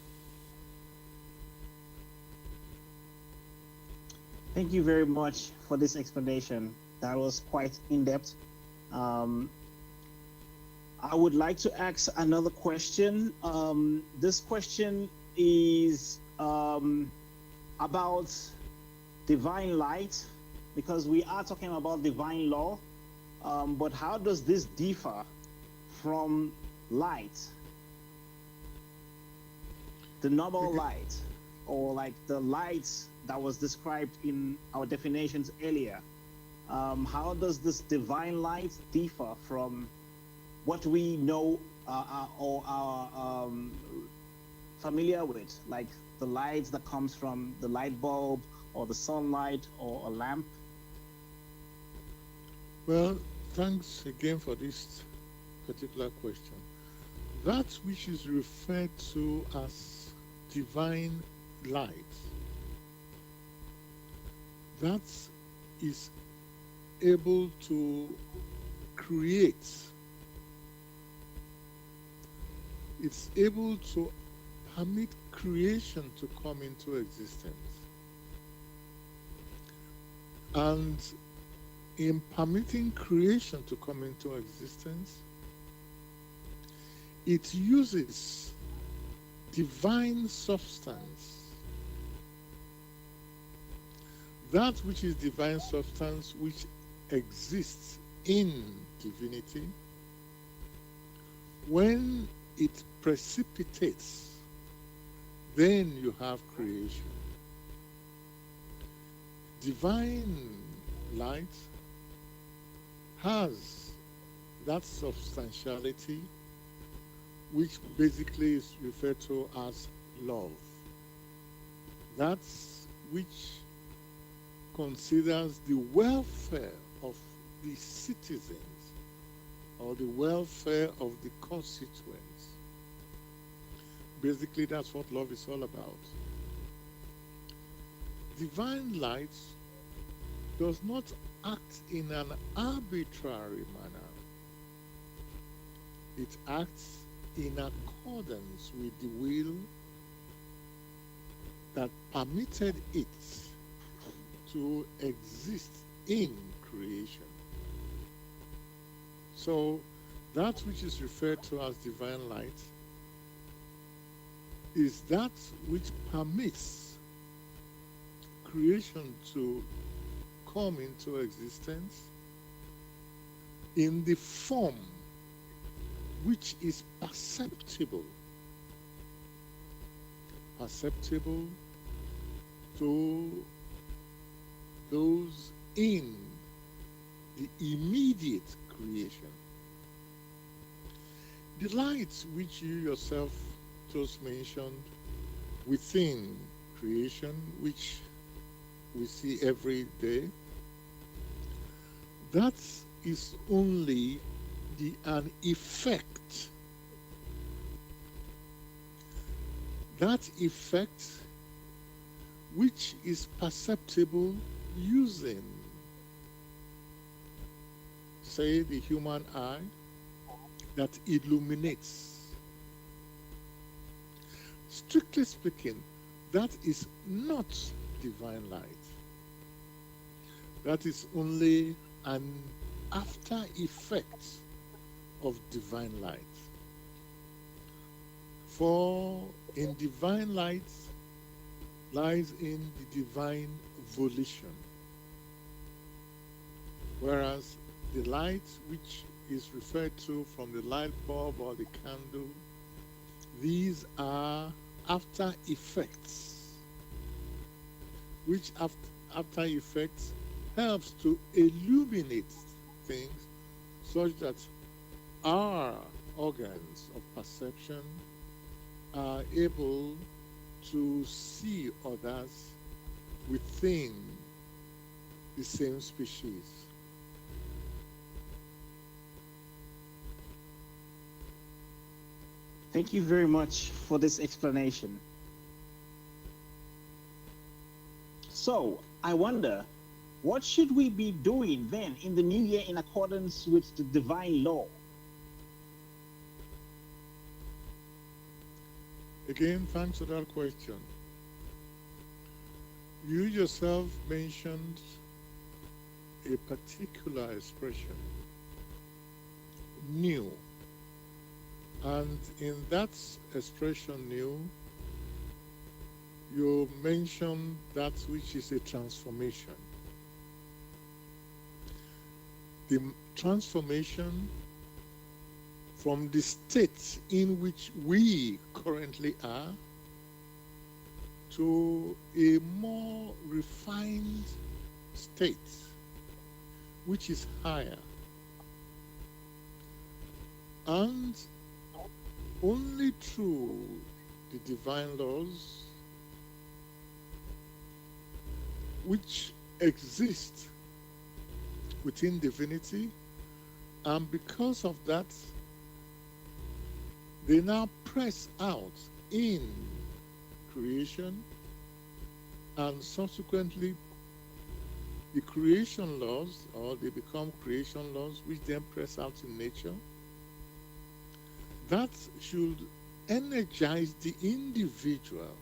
Thank you very much for this explanation. That was quite in-depth. I would like to ask another question. This question is about divine light, because we are talking about divine law, but how does this differ from light, the normal light, or like the light that was described in our definitions earlier? How does this divine light differ from what we know or are familiar with, like the light that comes from the light bulb or the sunlight or a lamp? Well, thanks again for this particular question. That which is referred to as divine light, that is able to create. It's able to permit creation to come into existence. And in permitting creation to come into existence, it uses divine substance. That which is divine substance, which exists in divinity, When it precipitates, then you have creation. Divine light has that substantiality, which basically is referred to as love. That's which considers the welfare of the citizens or the welfare of the constituents. Basically, that's what love is all about. Divine light does not act in an arbitrary manner. It acts in accordance with the will that permitted it to exist in creation. So that which is referred to as divine light is that which permits creation to come into existence in the form which is perceptible to those in the immediate creation. The light which you yourself just mentioned within creation, which we see every day, that is only an effect. That effect which is perceptible using, say, the human eye that illuminates. Strictly speaking, that is not divine light. That is only an after effect of divine light. For in divine light lies in the divine volition, whereas the light which is referred to from the light bulb or the candle, these are after effects, which after effects helps to illuminate things such that our organs of perception are able to see others within the same species. Thank you very much for this explanation. So, I wonder, what should we be doing then in the new year in accordance with the divine law? Again, thanks for that question. You yourself mentioned a particular expression, new. And in that expression, new, you mentioned that which is a transformation. The transformation from the state in which we currently are to a more refined state, which is higher. And only through the divine laws which exist within divinity, and because of that, they now press out in creation, and subsequently the creation laws, or they become creation laws, which then press out in nature. That should energize the individual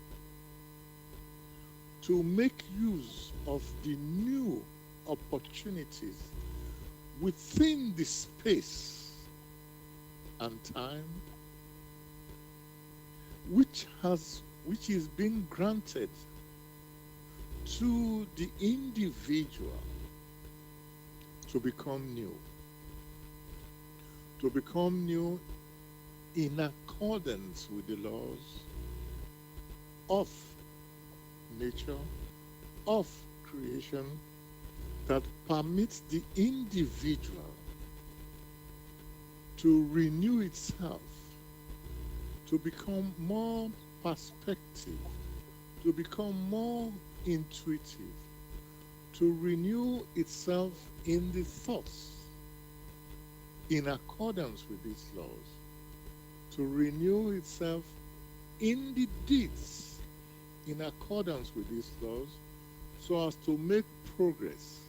to make use of the new opportunities within the space and time which is being granted to the individual to become new in accordance with the laws of nature, of creation, that permits the individual to renew itself, to become more perspective, to become more intuitive, to renew itself in the thoughts in accordance with these laws, to renew itself in the deeds in accordance with these laws, so as to make progress,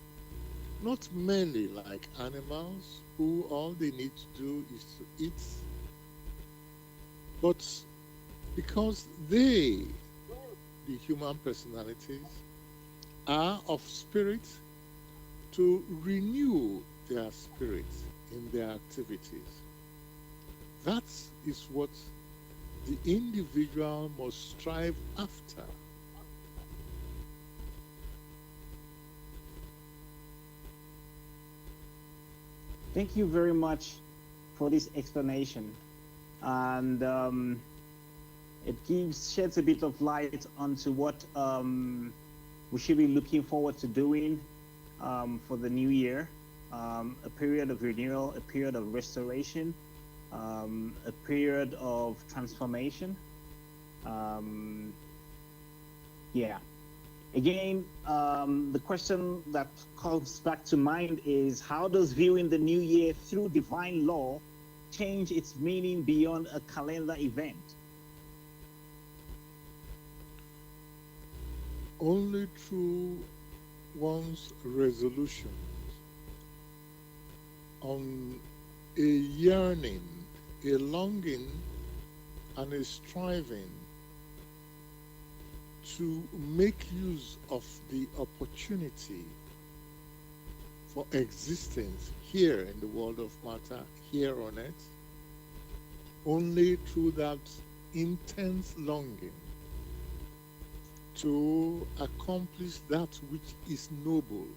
not merely like animals who all they need to do is to eat, but because they, the human personalities, are of spirit, to renew their spirit in their activities. That is what the individual must strive after. Thank you very much for this explanation. And it sheds a bit of light onto what we should be looking forward to doing for the new year. A period of renewal, a period of restoration, a period of transformation. Yeah. Again, the question that comes back to mind is, how does viewing the new year through divine law change its meaning beyond a calendar event? Only through one's resolution on a yearning, a longing, and a striving to make use of the opportunity for existence here in the world of matter, here on earth, only through that intense longing to accomplish that which is noble.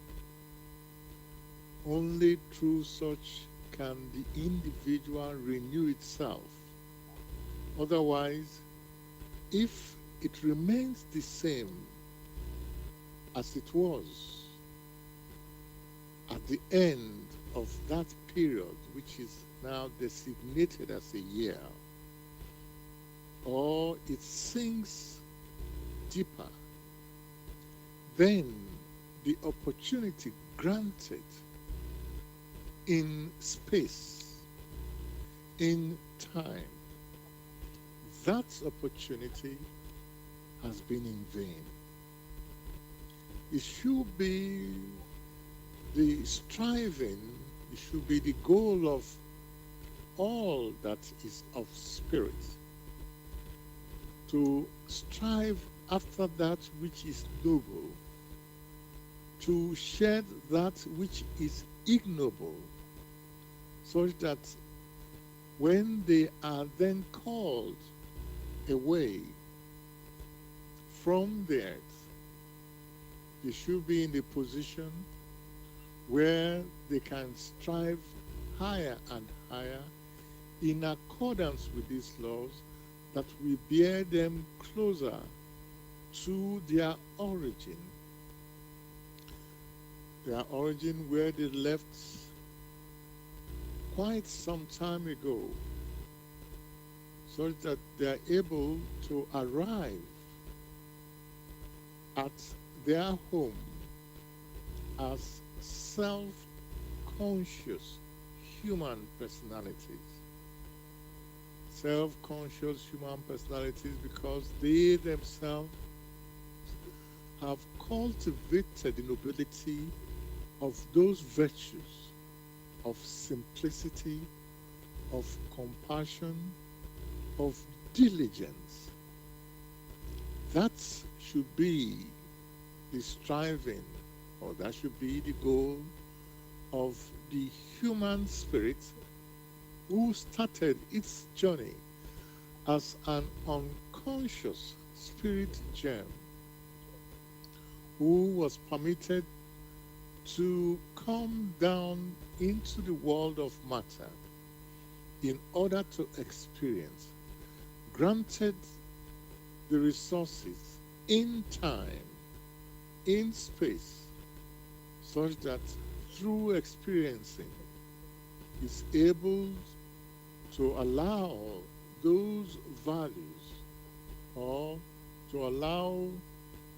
Only through such can the individual renew itself. Otherwise, if it remains the same as it was at the end of that period, which is now designated as a year, or it sinks deeper, then the opportunity granted in space, in time, that opportunity has been in vain. It should be the striving, it should be the goal of all that is of spirit, to strive after that which is noble, to shed that which is ignoble, such that when they are then called away from the earth, they should be in the position where they can strive higher and higher in accordance with these laws that will bear them closer to their origin where they left quite some time ago, so that they are able to arrive at their home as self-conscious human personalities. Self-conscious human personalities because they themselves have cultivated the nobility of those virtues of simplicity, of compassion, of diligence. That should be the striving, or that should be the goal of the human spirit who started its journey as an unconscious spirit germ, who was permitted to come down into the world of matter in order to experience, granted the resources in time, in space, such that through experiencing is able to allow those values or to allow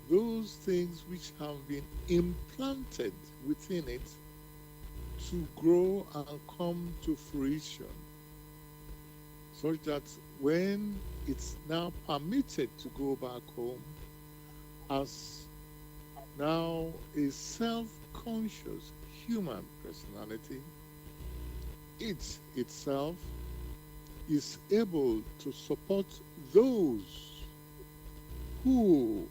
those things which have been implanted within it to grow and come to fruition, such that when it's now permitted to go back home as now a self-conscious human personality, it itself is able to support those who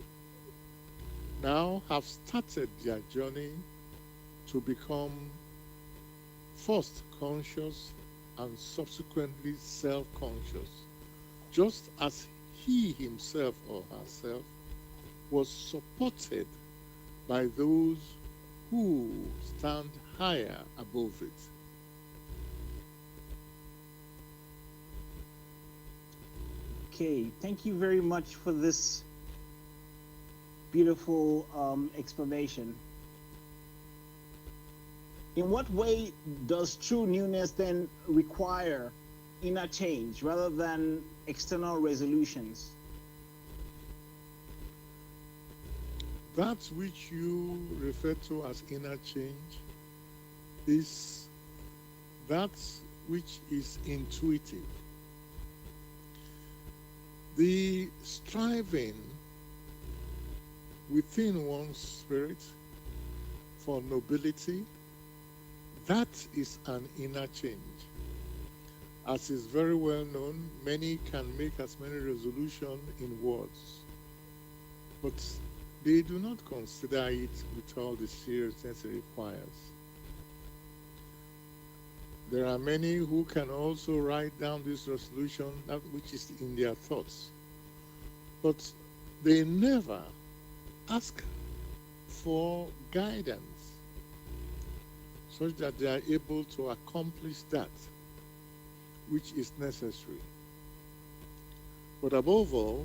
now have started their journey to become first conscious and subsequently self-conscious, just as he himself or herself was supported by those who stand higher above it. Okay, thank you very much for this beautiful explanation. In what way does true newness then require inner change rather than external resolutions? That which you refer to as inner change is that which is intuitive. The striving within one's spirit for nobility, that is an inner change. As is very well known, many can make as many resolutions in words, but they do not consider it with all the seriousness it requires. There are many who can also write down this resolution, that which is in their thoughts, but they never ask for guidance such that they are able to accomplish that which is necessary. But above all,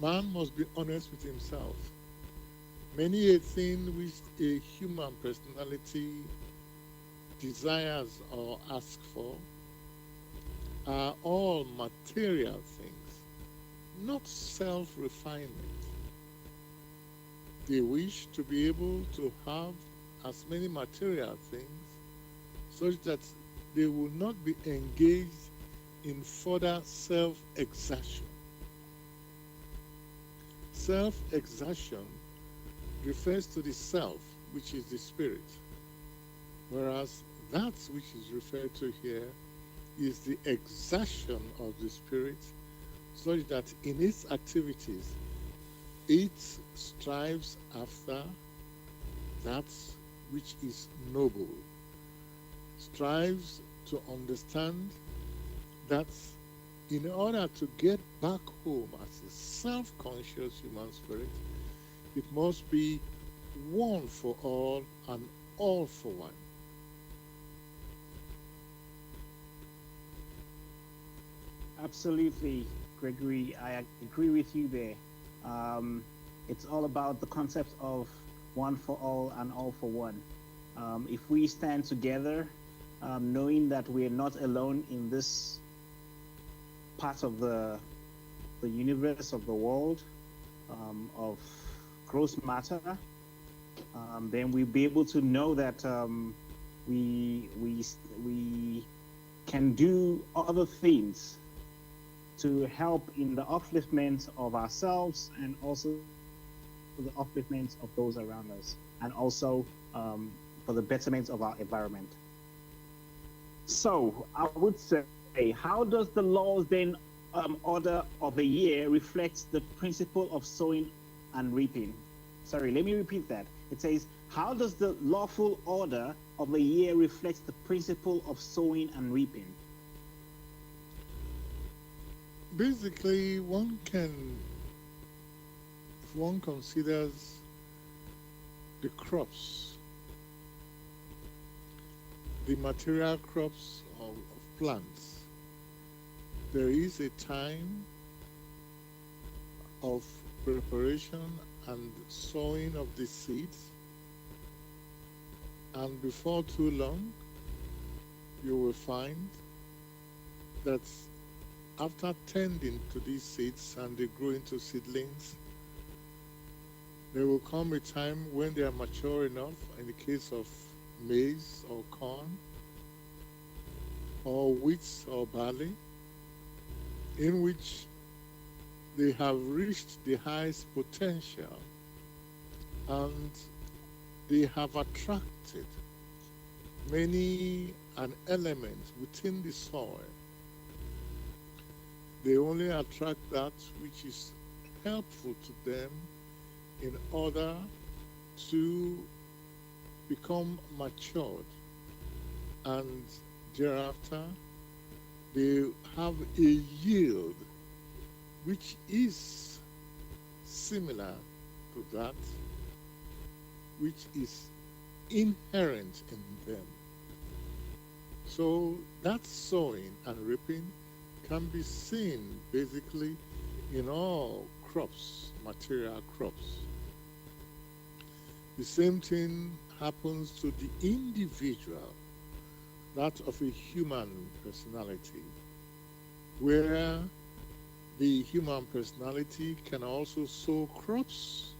man must be honest with himself. Many a thing which a human personality desires or asks for are all material things, not self-refinement. They wish to be able to have as many material things such that they will not be engaged in further self-exertion. Self-exertion refers to the self, which is the spirit, whereas that which is referred to here is the exertion of the spirit, such that in its activities it strives after that which is noble, strives to understand that in order to get back home as a self-conscious human spirit, it must be one for all and all for one. Absolutely, Gregory. I agree with you there. It's all about the concept of one for all and all for one. If we stand together, knowing that we are not alone in this part of the universe, of the world, of gross matter, then we'll be able to know that we can do other things to help in the upliftment of ourselves and also for the upliftment of those around us, and also for the betterment of our environment. So I would say, how does the laws then order of a year reflect the principle of sowing and reaping? Sorry, let me repeat that. It says, how does the lawful order of a year reflect the principle of sowing and reaping? Basically, one can, if one considers the crops, the material crops of plants, there is a time of preparation and sowing of the seeds, and before too long, you will find that after tending to these seeds and they grow into seedlings, there will come a time when they are mature enough, in the case of maize or corn, or wheat or barley, in which they have reached the highest potential and they have attracted many an element within the soil. They only attract that which is helpful to them in order to become matured, and thereafter they have a yield which is similar to that which is inherent in them. So that sowing and reaping can be seen basically in all crops, material crops. The same thing happens to the individual, that of a human personality, where the human personality can also sow crops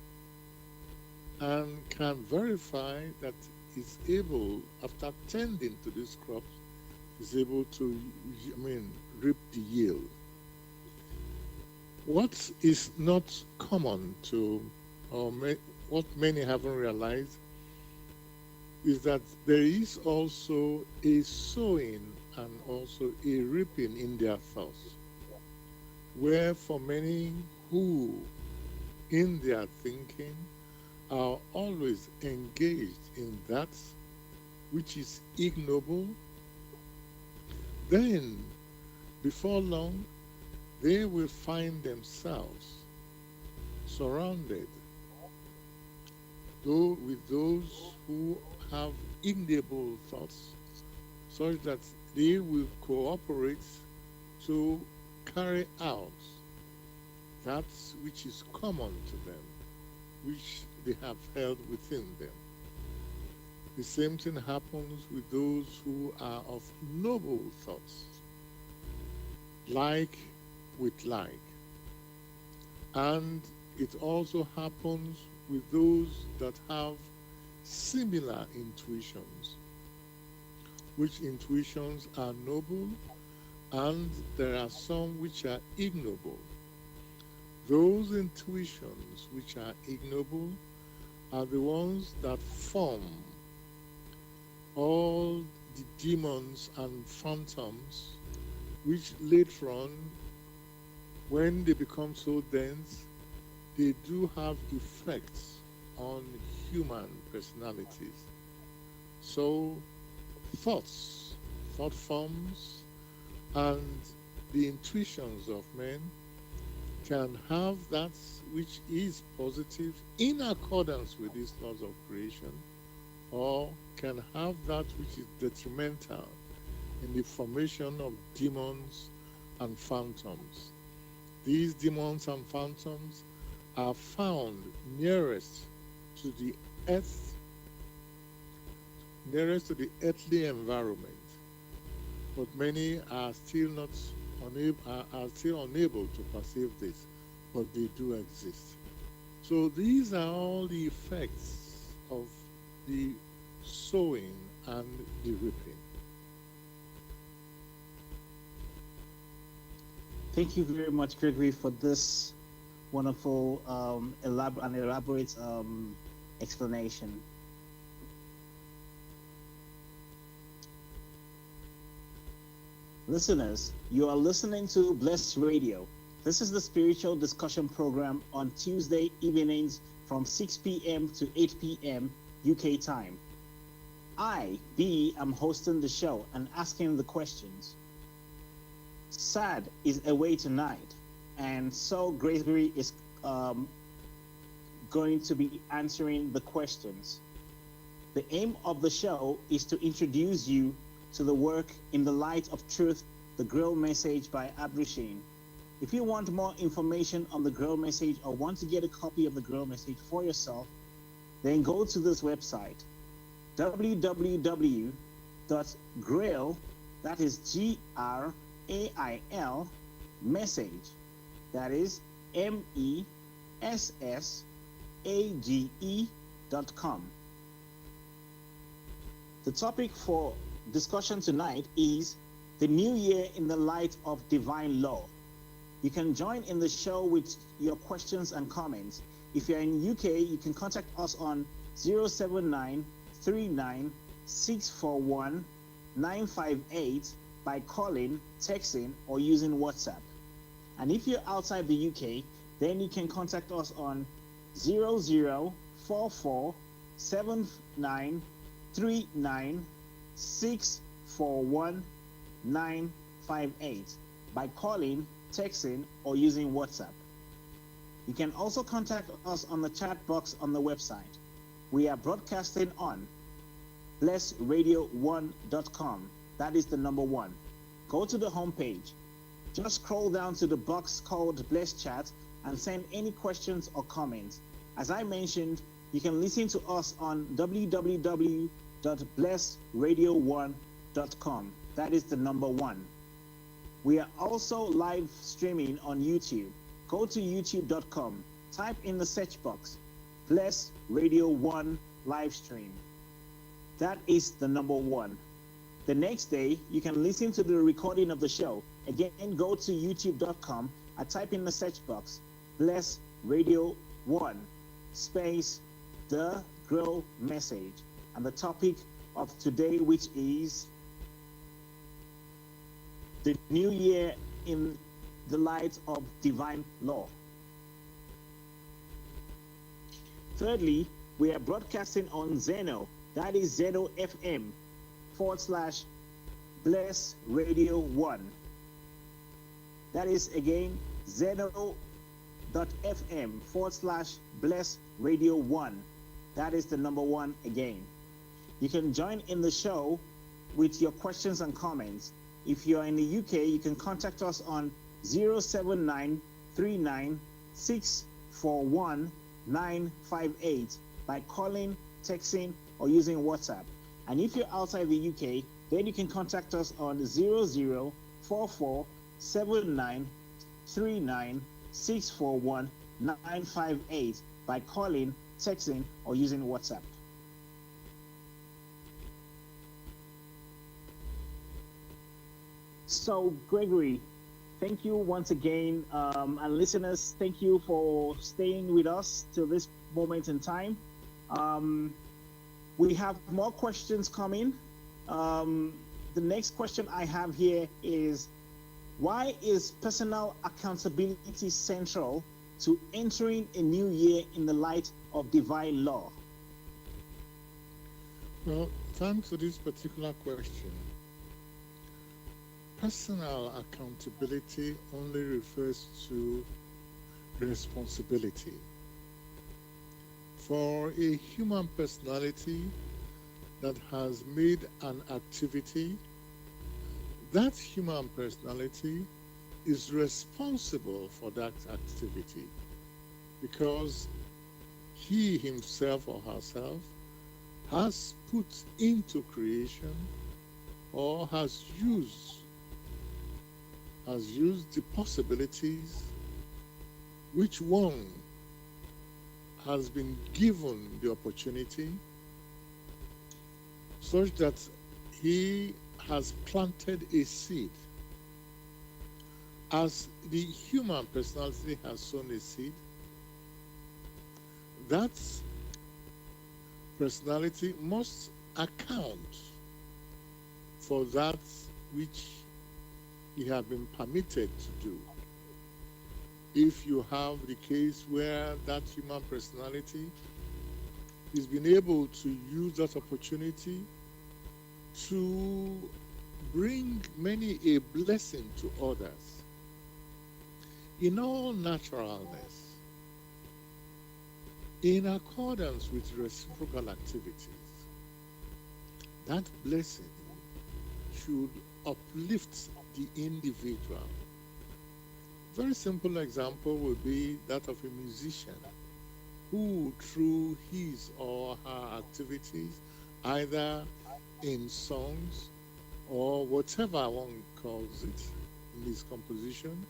and can verify that is able, after tending to these crops, is able to, reap the yield. What is not common to, what many haven't realized, is that there is also a sowing and also a reaping in their thoughts, where for many who in their thinking are always engaged in that which is ignoble, then before long they will find themselves surrounded with those who have ignoble thoughts, such that they will cooperate to carry out that which is common to them, which they have held within them. The same thing happens with those who are of noble thoughts, like with like. And it also happens with those that have similar intuitions, which intuitions are noble, and there are some which are ignoble. Those intuitions which are ignoble are the ones that form all the demons and phantoms, which later on, when they become so dense, they do have effects on human personalities. So thoughts, thought forms, and the intuitions of men can have that which is positive in accordance with these laws of creation, or can have that which is detrimental in the formation of demons and phantoms. These demons and phantoms are found nearest to the earth, nearest to the earthly environment, but many are still not unable to perceive this, but they do exist. So these are all the effects of the sowing and the reaping. Thank you very much, Gregory, for this wonderful elaborate explanation. Listeners, you are listening to Blessed Radio. This is the spiritual discussion program on Tuesday evenings from 6 p.m. to 8 p.m. UK time. I, B, am hosting the show and asking the questions. Sad is away tonight, and so Gregory is going to be answering the questions. The aim of the show is to introduce you to the work In the Light of Truth, the Grail Message by Abdushin. If you want more information on the Grail Message or want to get a copy of the Grail Message for yourself, then go to this website, www.grail, that is Grail, message, that is message.com. The topic for discussion tonight is the new year in the light of divine law. You can join in the show with your questions and comments. If you're in UK, you can contact us on 079 39 641 958 by calling, texting, or using WhatsApp. And if you're outside the UK, then you can contact us on 0044 79 39 641 958 by calling, texting, or using WhatsApp. You can also contact us on the chat box on the website. We are broadcasting on blessradio1.com. That is the number 1. Go to the homepage. Just scroll down to the box called Bless Chat and send any questions or comments. As I mentioned, you can listen to us on www.blessradio1.com. That is the number 1. We are also live streaming on YouTube. Go to youtube.com. Type in the search box, Bless Radio 1 live stream. That is the number 1. The next day, you can listen to the recording of the show. Again, go to youtube.com and type in the search box, Bless Radio 1, space, the Grail Message. And the topic of today, which is the new year in the light of divine law. Thirdly, we are broadcasting on Zeno. That is Zeno FM / Bless Radio 1. That is again Zeno.fm / Bless Radio 1. That is the number 1 again. You can join in the show with your questions and comments. If you're in the UK, you can contact us on 079 39 641 958 by calling, texting, or using WhatsApp. And if you're outside the UK, then you can contact us on 0044 79 39 641 958 by calling, texting, or using WhatsApp. So, Gregory, thank you once again. And listeners, thank you for staying with us till this moment in time. We have more questions coming. The next question I have here is, why is personal accountability central to entering a new year in the light of divine law? Well, thanks for this particular question. Personal accountability only refers to responsibility. For a human personality that has made an activity, that human personality is responsible for that activity because he himself or herself has put into creation or has used the possibilities which one has been given the opportunity, such that he has planted a seed. As the human personality has sown a seed, that personality must account for that which he has been permitted to do. If you have the case where that human personality is been able to use that opportunity to bring many a blessing to others, in all naturalness, in accordance with reciprocal activities, that blessing should uplift the individual. Very simple example would be that of a musician who, through his or her activities, either in songs or whatever one calls it in his composition,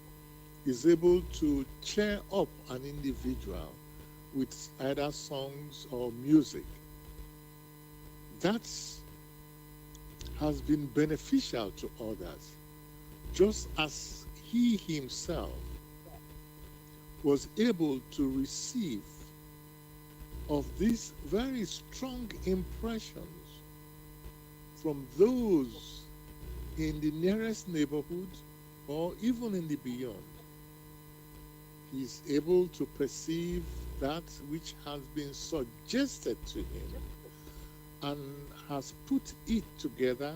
is able to cheer up an individual with either songs or music. That has been beneficial to others, just as he himself was able to receive of these very strong impressions from those in the nearest neighborhood or even in the beyond. He is able to perceive that which has been suggested to him and has put it together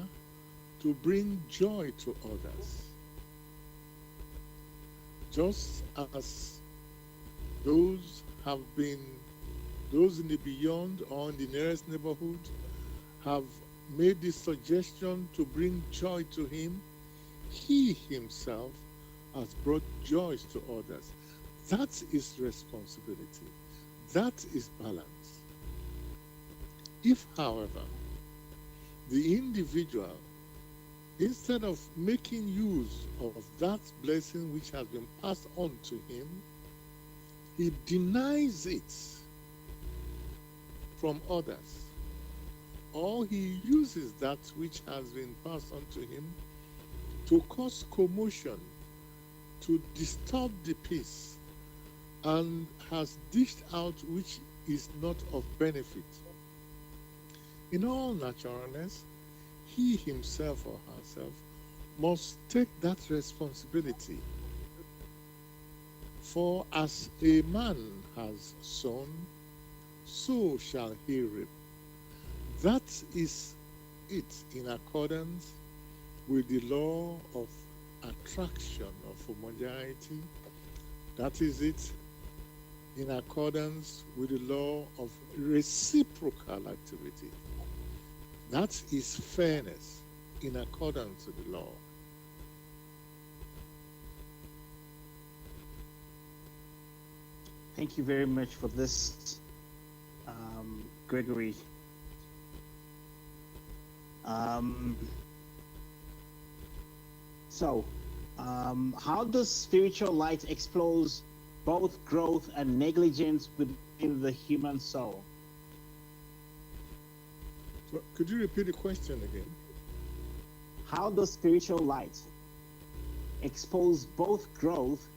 to bring joy to others. Just as those in the beyond or in the nearest neighborhood have made this suggestion to bring joy to him, he himself has brought joy to others. That is responsibility. That is balance. If, however, the individual, instead of making use of that blessing which has been passed on to him, he denies it from others, or he uses that which has been passed on to him to cause commotion, to disturb the peace, and has dished out which is not of benefit. In all naturalness, he himself or herself must take that responsibility. For as a man has sown, so shall he reap. That is it in accordance with the law of attraction of homogeneity. That is it in accordance with the law of reciprocal activity. That is fairness in accordance with the law. Thank you very much for this, Gregory. How does spiritual light expose both growth and negligence within the human soul? So, could you repeat the question again? How does spiritual light expose both growth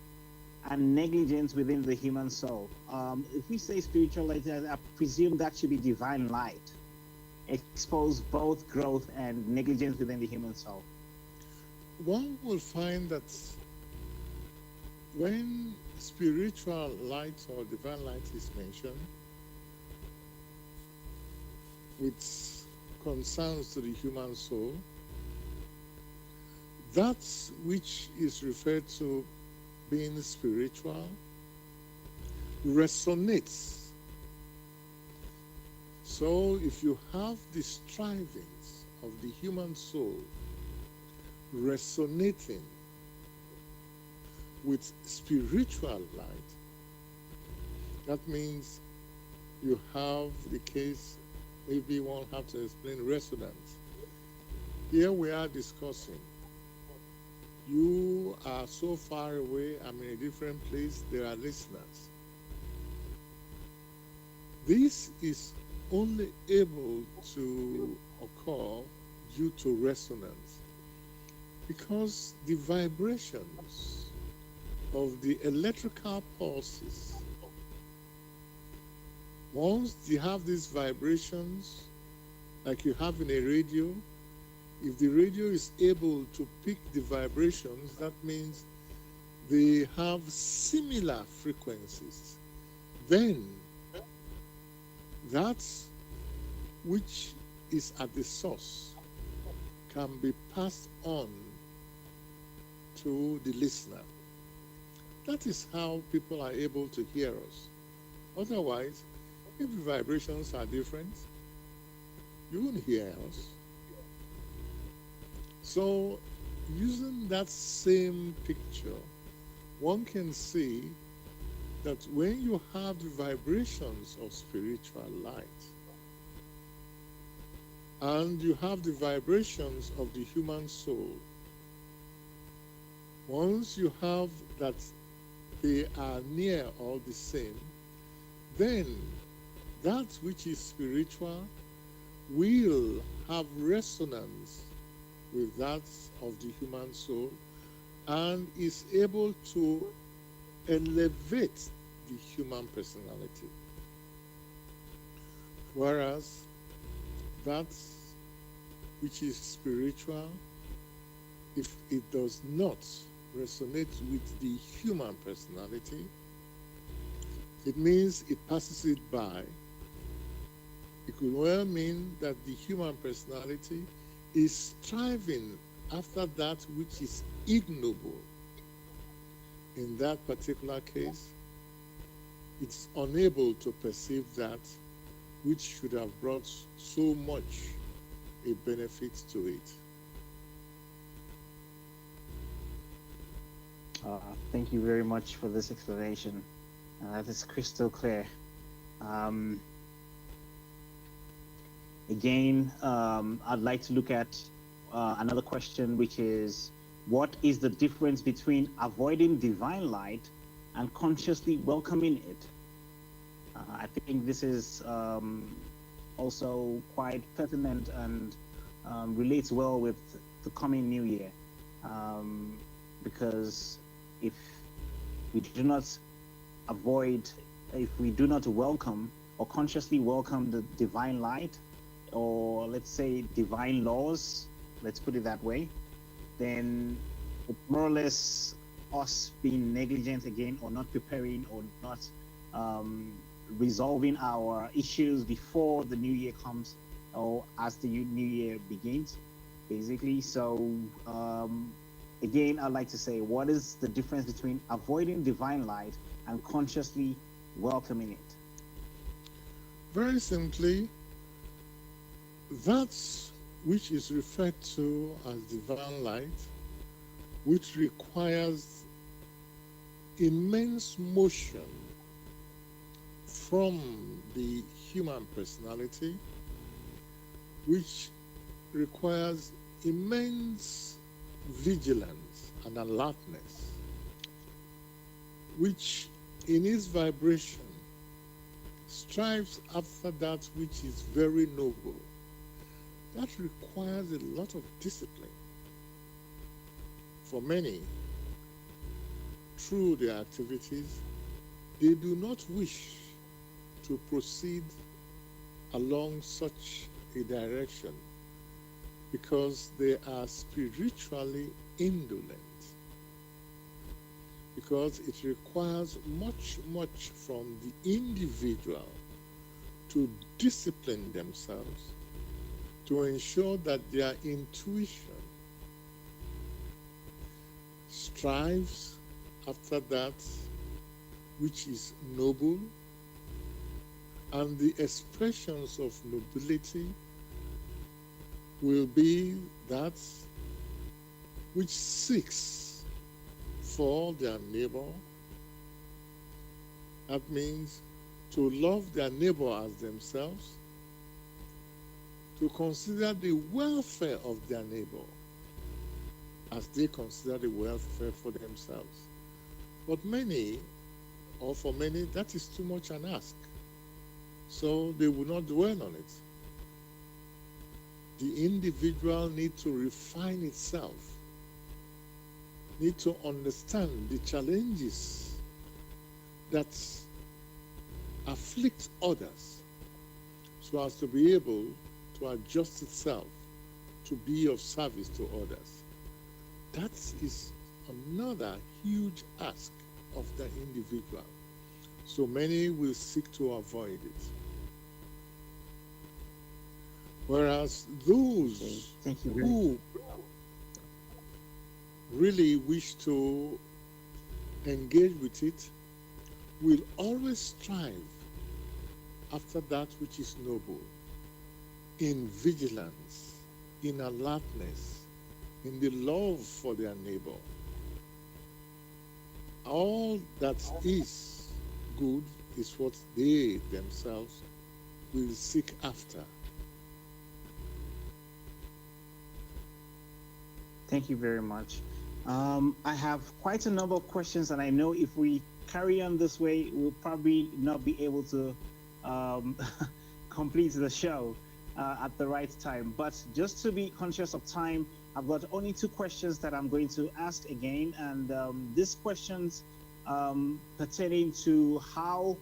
and negligence within the human soul? If we say spiritual light, I presume that should be divine light. Expose both growth and negligence within the human soul. One will find that when spiritual light or divine light is mentioned, which concerns to the human soul, that which is referred to being spiritual resonates. So if you have the strivings of the human soul resonating with spiritual light, that means you have the case, maybe one have to explain resonance. Here we are discussing. You are so far away, I'm in a different place, there are listeners. This is only able to occur due to resonance, because the vibrations of the electrical pulses, once you have these vibrations, like you have in a radio, if the radio is able to pick the vibrations, that means they have similar frequencies. Then that which is at the source can be passed on to the listener. That is how people are able to hear us. Otherwise, if the vibrations are different, you won't hear us. So, using that same picture, one can see that when you have the vibrations of spiritual light and you have the vibrations of the human soul, once you have that they are near or the same, then that which is spiritual will have resonance with that of the human soul and is able to elevate the human personality. Whereas that which is spiritual, if it does not resonate with the human personality, it means it passes it by. It could well mean that the human personality is striving after that which is ignoble. In that particular case, it's unable to perceive that which should have brought so much a benefit to it. Thank you very much for this explanation. That is crystal clear. Again, I'd like to look at another question, which is, what is the difference between avoiding divine light and consciously welcoming it? I think this is also quite pertinent and relates well with the coming new year, because if we do not welcome or consciously welcome the divine light, or let's say divine laws, let's put it that way, then it's more or less us being negligent again, or not preparing, or not resolving our issues before the new year comes, or as the new year begins, basically. So again, I'd like to say, what is the difference between avoiding divine light and consciously welcoming it? Very simply, that which is referred to as divine light, which requires immense motion from the human personality, which requires immense vigilance and alertness, which in its vibration strives after that which is very noble. That requires a lot of discipline. For many, through their activities, they do not wish to proceed along such a direction because they are spiritually indolent, because it requires much from the individual to discipline themselves, to ensure that their intuition strives after that which is noble, and the expressions of nobility will be that which seeks for their neighbor. That means to love their neighbor as themselves, to consider the welfare of their neighbor as they consider the welfare for themselves. But many, or for many, that is too much an ask. So they will not dwell on it. The individual needs to refine itself, need to understand the challenges that afflict others, so as to be able to adjust itself to be of service to others. That is another huge ask of the individual. So many will seek to avoid it. Whereas those who really wish to engage with it will always strive after that which is noble, in vigilance, in alertness, in the love for their neighbor. All that is good is what they themselves will seek after. Thank you very much. I have quite a number of questions, and I know if we carry on this way, we'll probably not be able to um, complete the show at the right time. But just to be conscious of time, I've got only two questions that I'm going to ask again, and these questions pertaining to how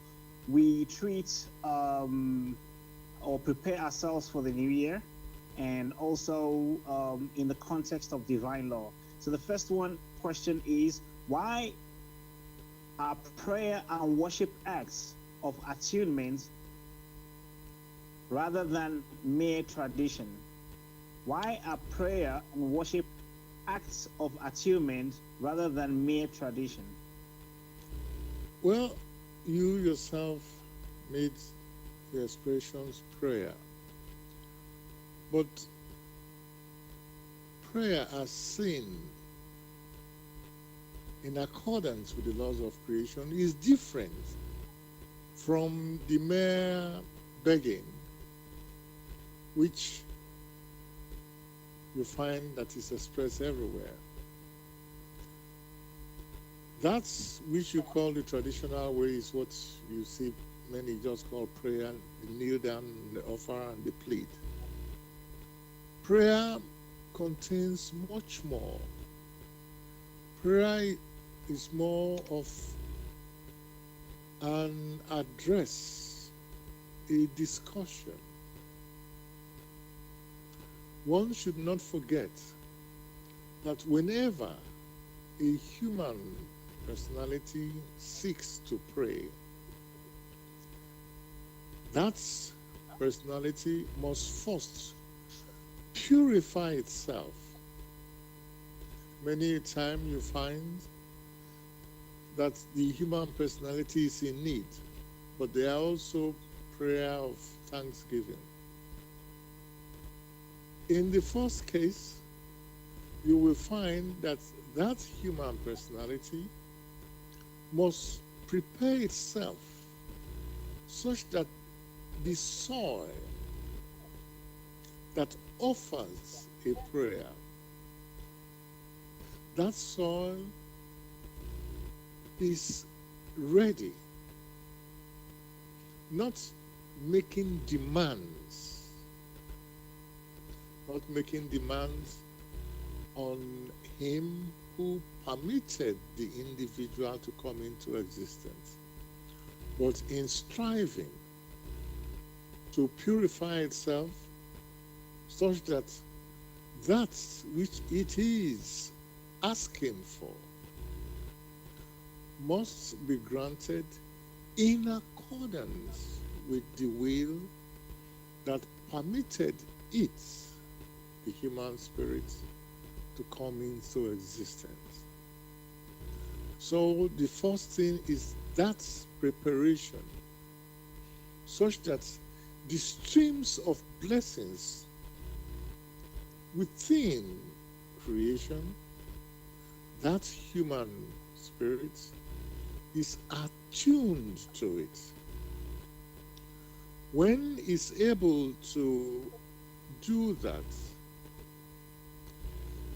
we treat or prepare ourselves for the new year, and also in the context of divine law. So the first question is, why are prayer and worship acts of attunement rather than mere tradition? Why are prayer and worship acts of attunement rather than mere tradition? Well, you yourself made the expressions prayer. But prayer as seen in accordance with the laws of creation is different from the mere begging, which you find that is expressed everywhere. That's which you call the traditional way is what you see many just call prayer, the kneel down, the offer, and the plead. Prayer contains much more. Prayer is more of an address, a discussion. One should not forget that whenever a human personality seeks to pray, that personality must first purify itself. Many a time you find that the human personality is in need, but there are also prayer of thanksgiving. In the first case, you will find that that human personality must prepare itself such that the soil that offers a prayer, that soil is ready, not making demands, on him who permitted the individual to come into existence, but in striving to purify itself such that that which it is asking for must be granted in accordance with the will that permitted it, the human spirit, to come into existence. So the first thing is that preparation, such that the streams of blessings within creation, that human spirit is attuned to it. When it's able to do that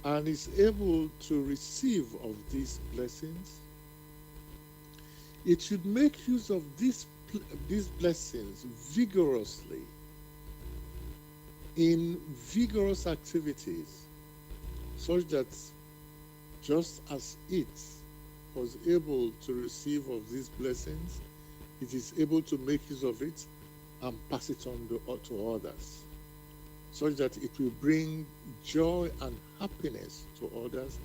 and is able to receive of these blessings, it should make use of these blessings vigorously, in vigorous activities, such that just as it was able to receive of these blessings, it is able to make use of it and pass it on to others, such that it will bring joy and happiness to others,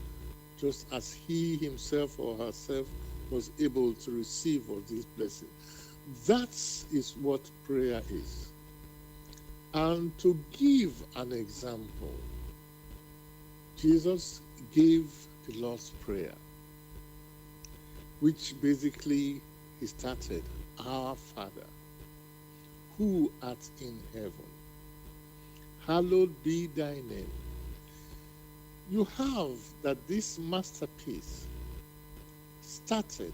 just as he himself or herself was able to receive of these blessings. That is what prayer is. And to give an example, Jesus gave the Lord's Prayer, which basically he started, Our Father, who art in heaven, hallowed be thy name. You have that this masterpiece started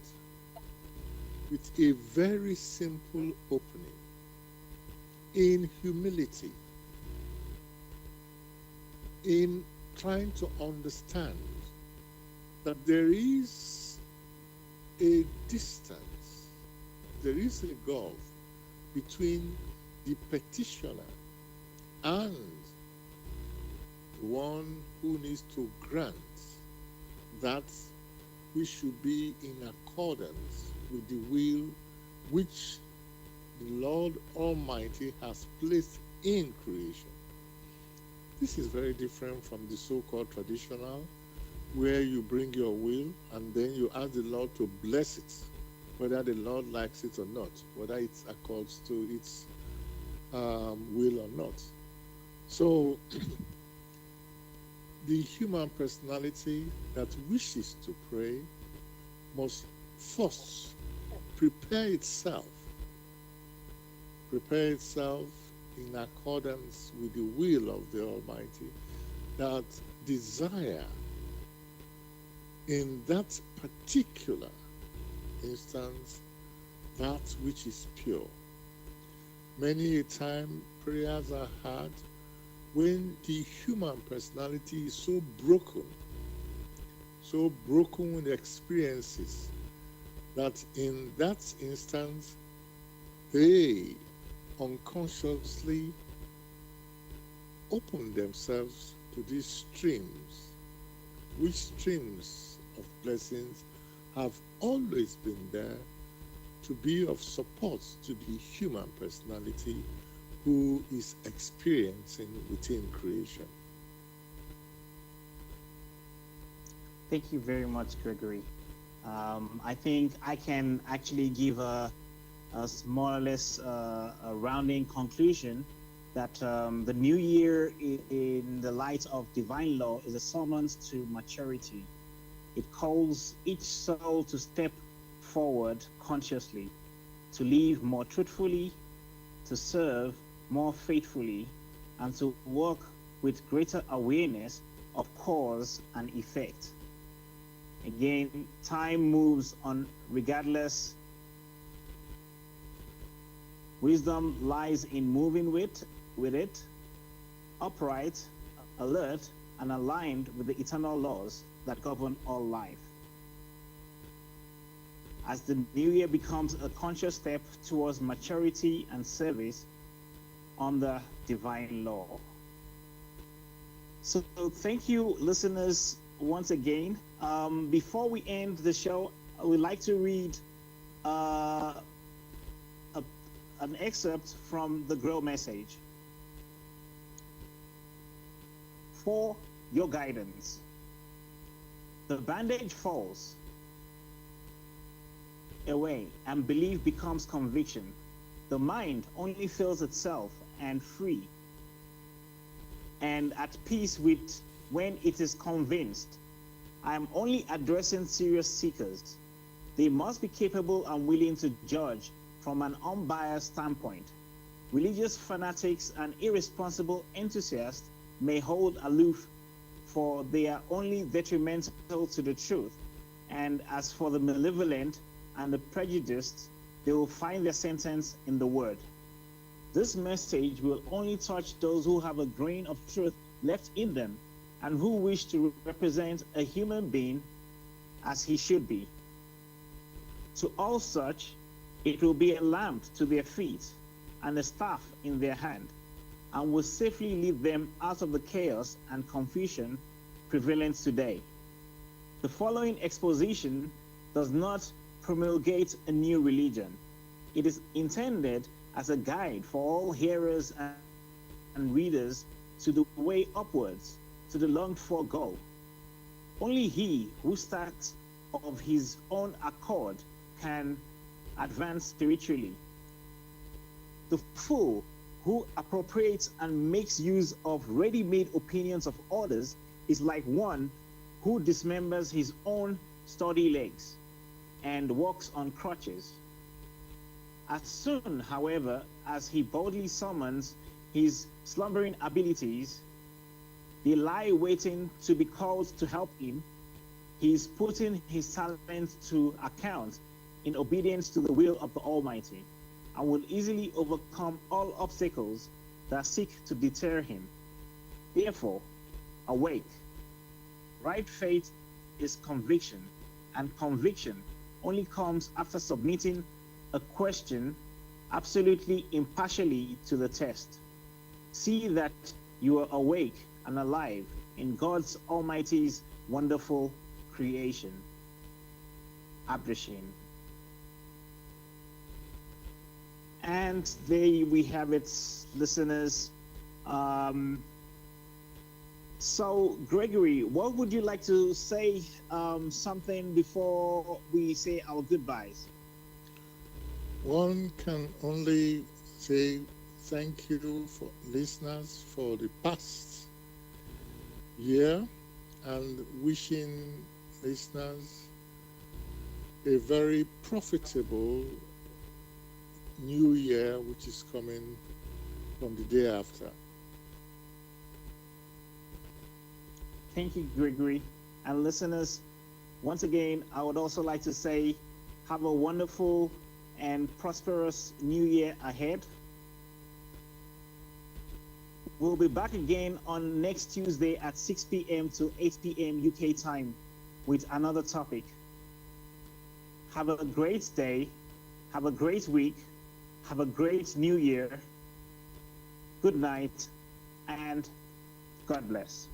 with a very simple opening in humility, in trying to understand that there is a distance, there is a gulf between the petitioner and the one who needs to grant that we should be in accordance with the will which the Lord Almighty has placed in creation. This is very different from the so-called traditional, where you bring your will and then you ask the Lord to bless it, whether the Lord likes it or not, whether it accords to its will or not. So the human personality that wishes to pray must first prepare itself in accordance with the will of the Almighty, that desire in that particular instance that which is pure. Many a time prayers are heard when the human personality is so broken with experiences, that in that instance they unconsciously open themselves to these streams, which streams of blessings have always been there to be of support to the human personality who is experiencing within creation. Thank you very much, Gregory. I think I can actually give a more or less a rounding conclusion that the new year in the light of divine law is a summons to maturity. It calls each soul to step forward consciously, to live more truthfully, to serve more faithfully, and to work with greater awareness of cause and effect. Again, time moves on regardless. Wisdom lies in moving with it, upright, alert, and aligned with the eternal laws that govern all life. As the new year becomes a conscious step towards maturity and service under divine law. So thank you, listeners, once again. Before we end the show, I would like to read an excerpt from the Grail Message. For your guidance, the bandage falls away and belief becomes conviction. The mind only feels itself and free and at peace with when it is convinced. I am only addressing serious seekers. They must be capable and willing to judge from an unbiased standpoint. Religious fanatics and irresponsible enthusiasts may hold aloof, for they are only detrimental to the truth. And as for the malevolent and the prejudiced, they will find their sentence in the word. This message will only touch those who have a grain of truth left in them and who wish to represent a human being as he should be. To all such, it will be a lamp to their feet and a staff in their hand, and will safely lead them out of the chaos and confusion prevalent today. The following exposition does not promulgate a new religion. It is intended as a guide for all hearers and readers to the way upwards, to the longed-for goal. Only he who starts of his own accord can advance spiritually. The fool who appropriates and makes use of ready-made opinions of others is like one who dismembers his own sturdy legs and walks on crutches. As soon, however, as he boldly summons his slumbering abilities, They lie waiting to be called to help him. He is putting his talents to account in obedience to the will of the Almighty, and will easily overcome all obstacles that seek to deter him. Therefore, awake. Right faith is conviction, and conviction only comes after submitting a question absolutely impartially to the test. See that you are awake and alive in God's Almighty's wonderful creation. Abdushin. And there we have it, listeners. So, Gregory, what would you like to say something before we say our goodbyes? One can only say thank you for listeners for the past year, and wishing listeners a very profitable new year, which is coming from the day after. Thank you, Gregory. And listeners, once again, I would also like to say have a wonderful and prosperous new year ahead. We'll be back again on next Tuesday at 6 p.m. to 8 p.m. UK time with another topic. Have a great day. Have a great week. Have a great new year. Good night and God bless.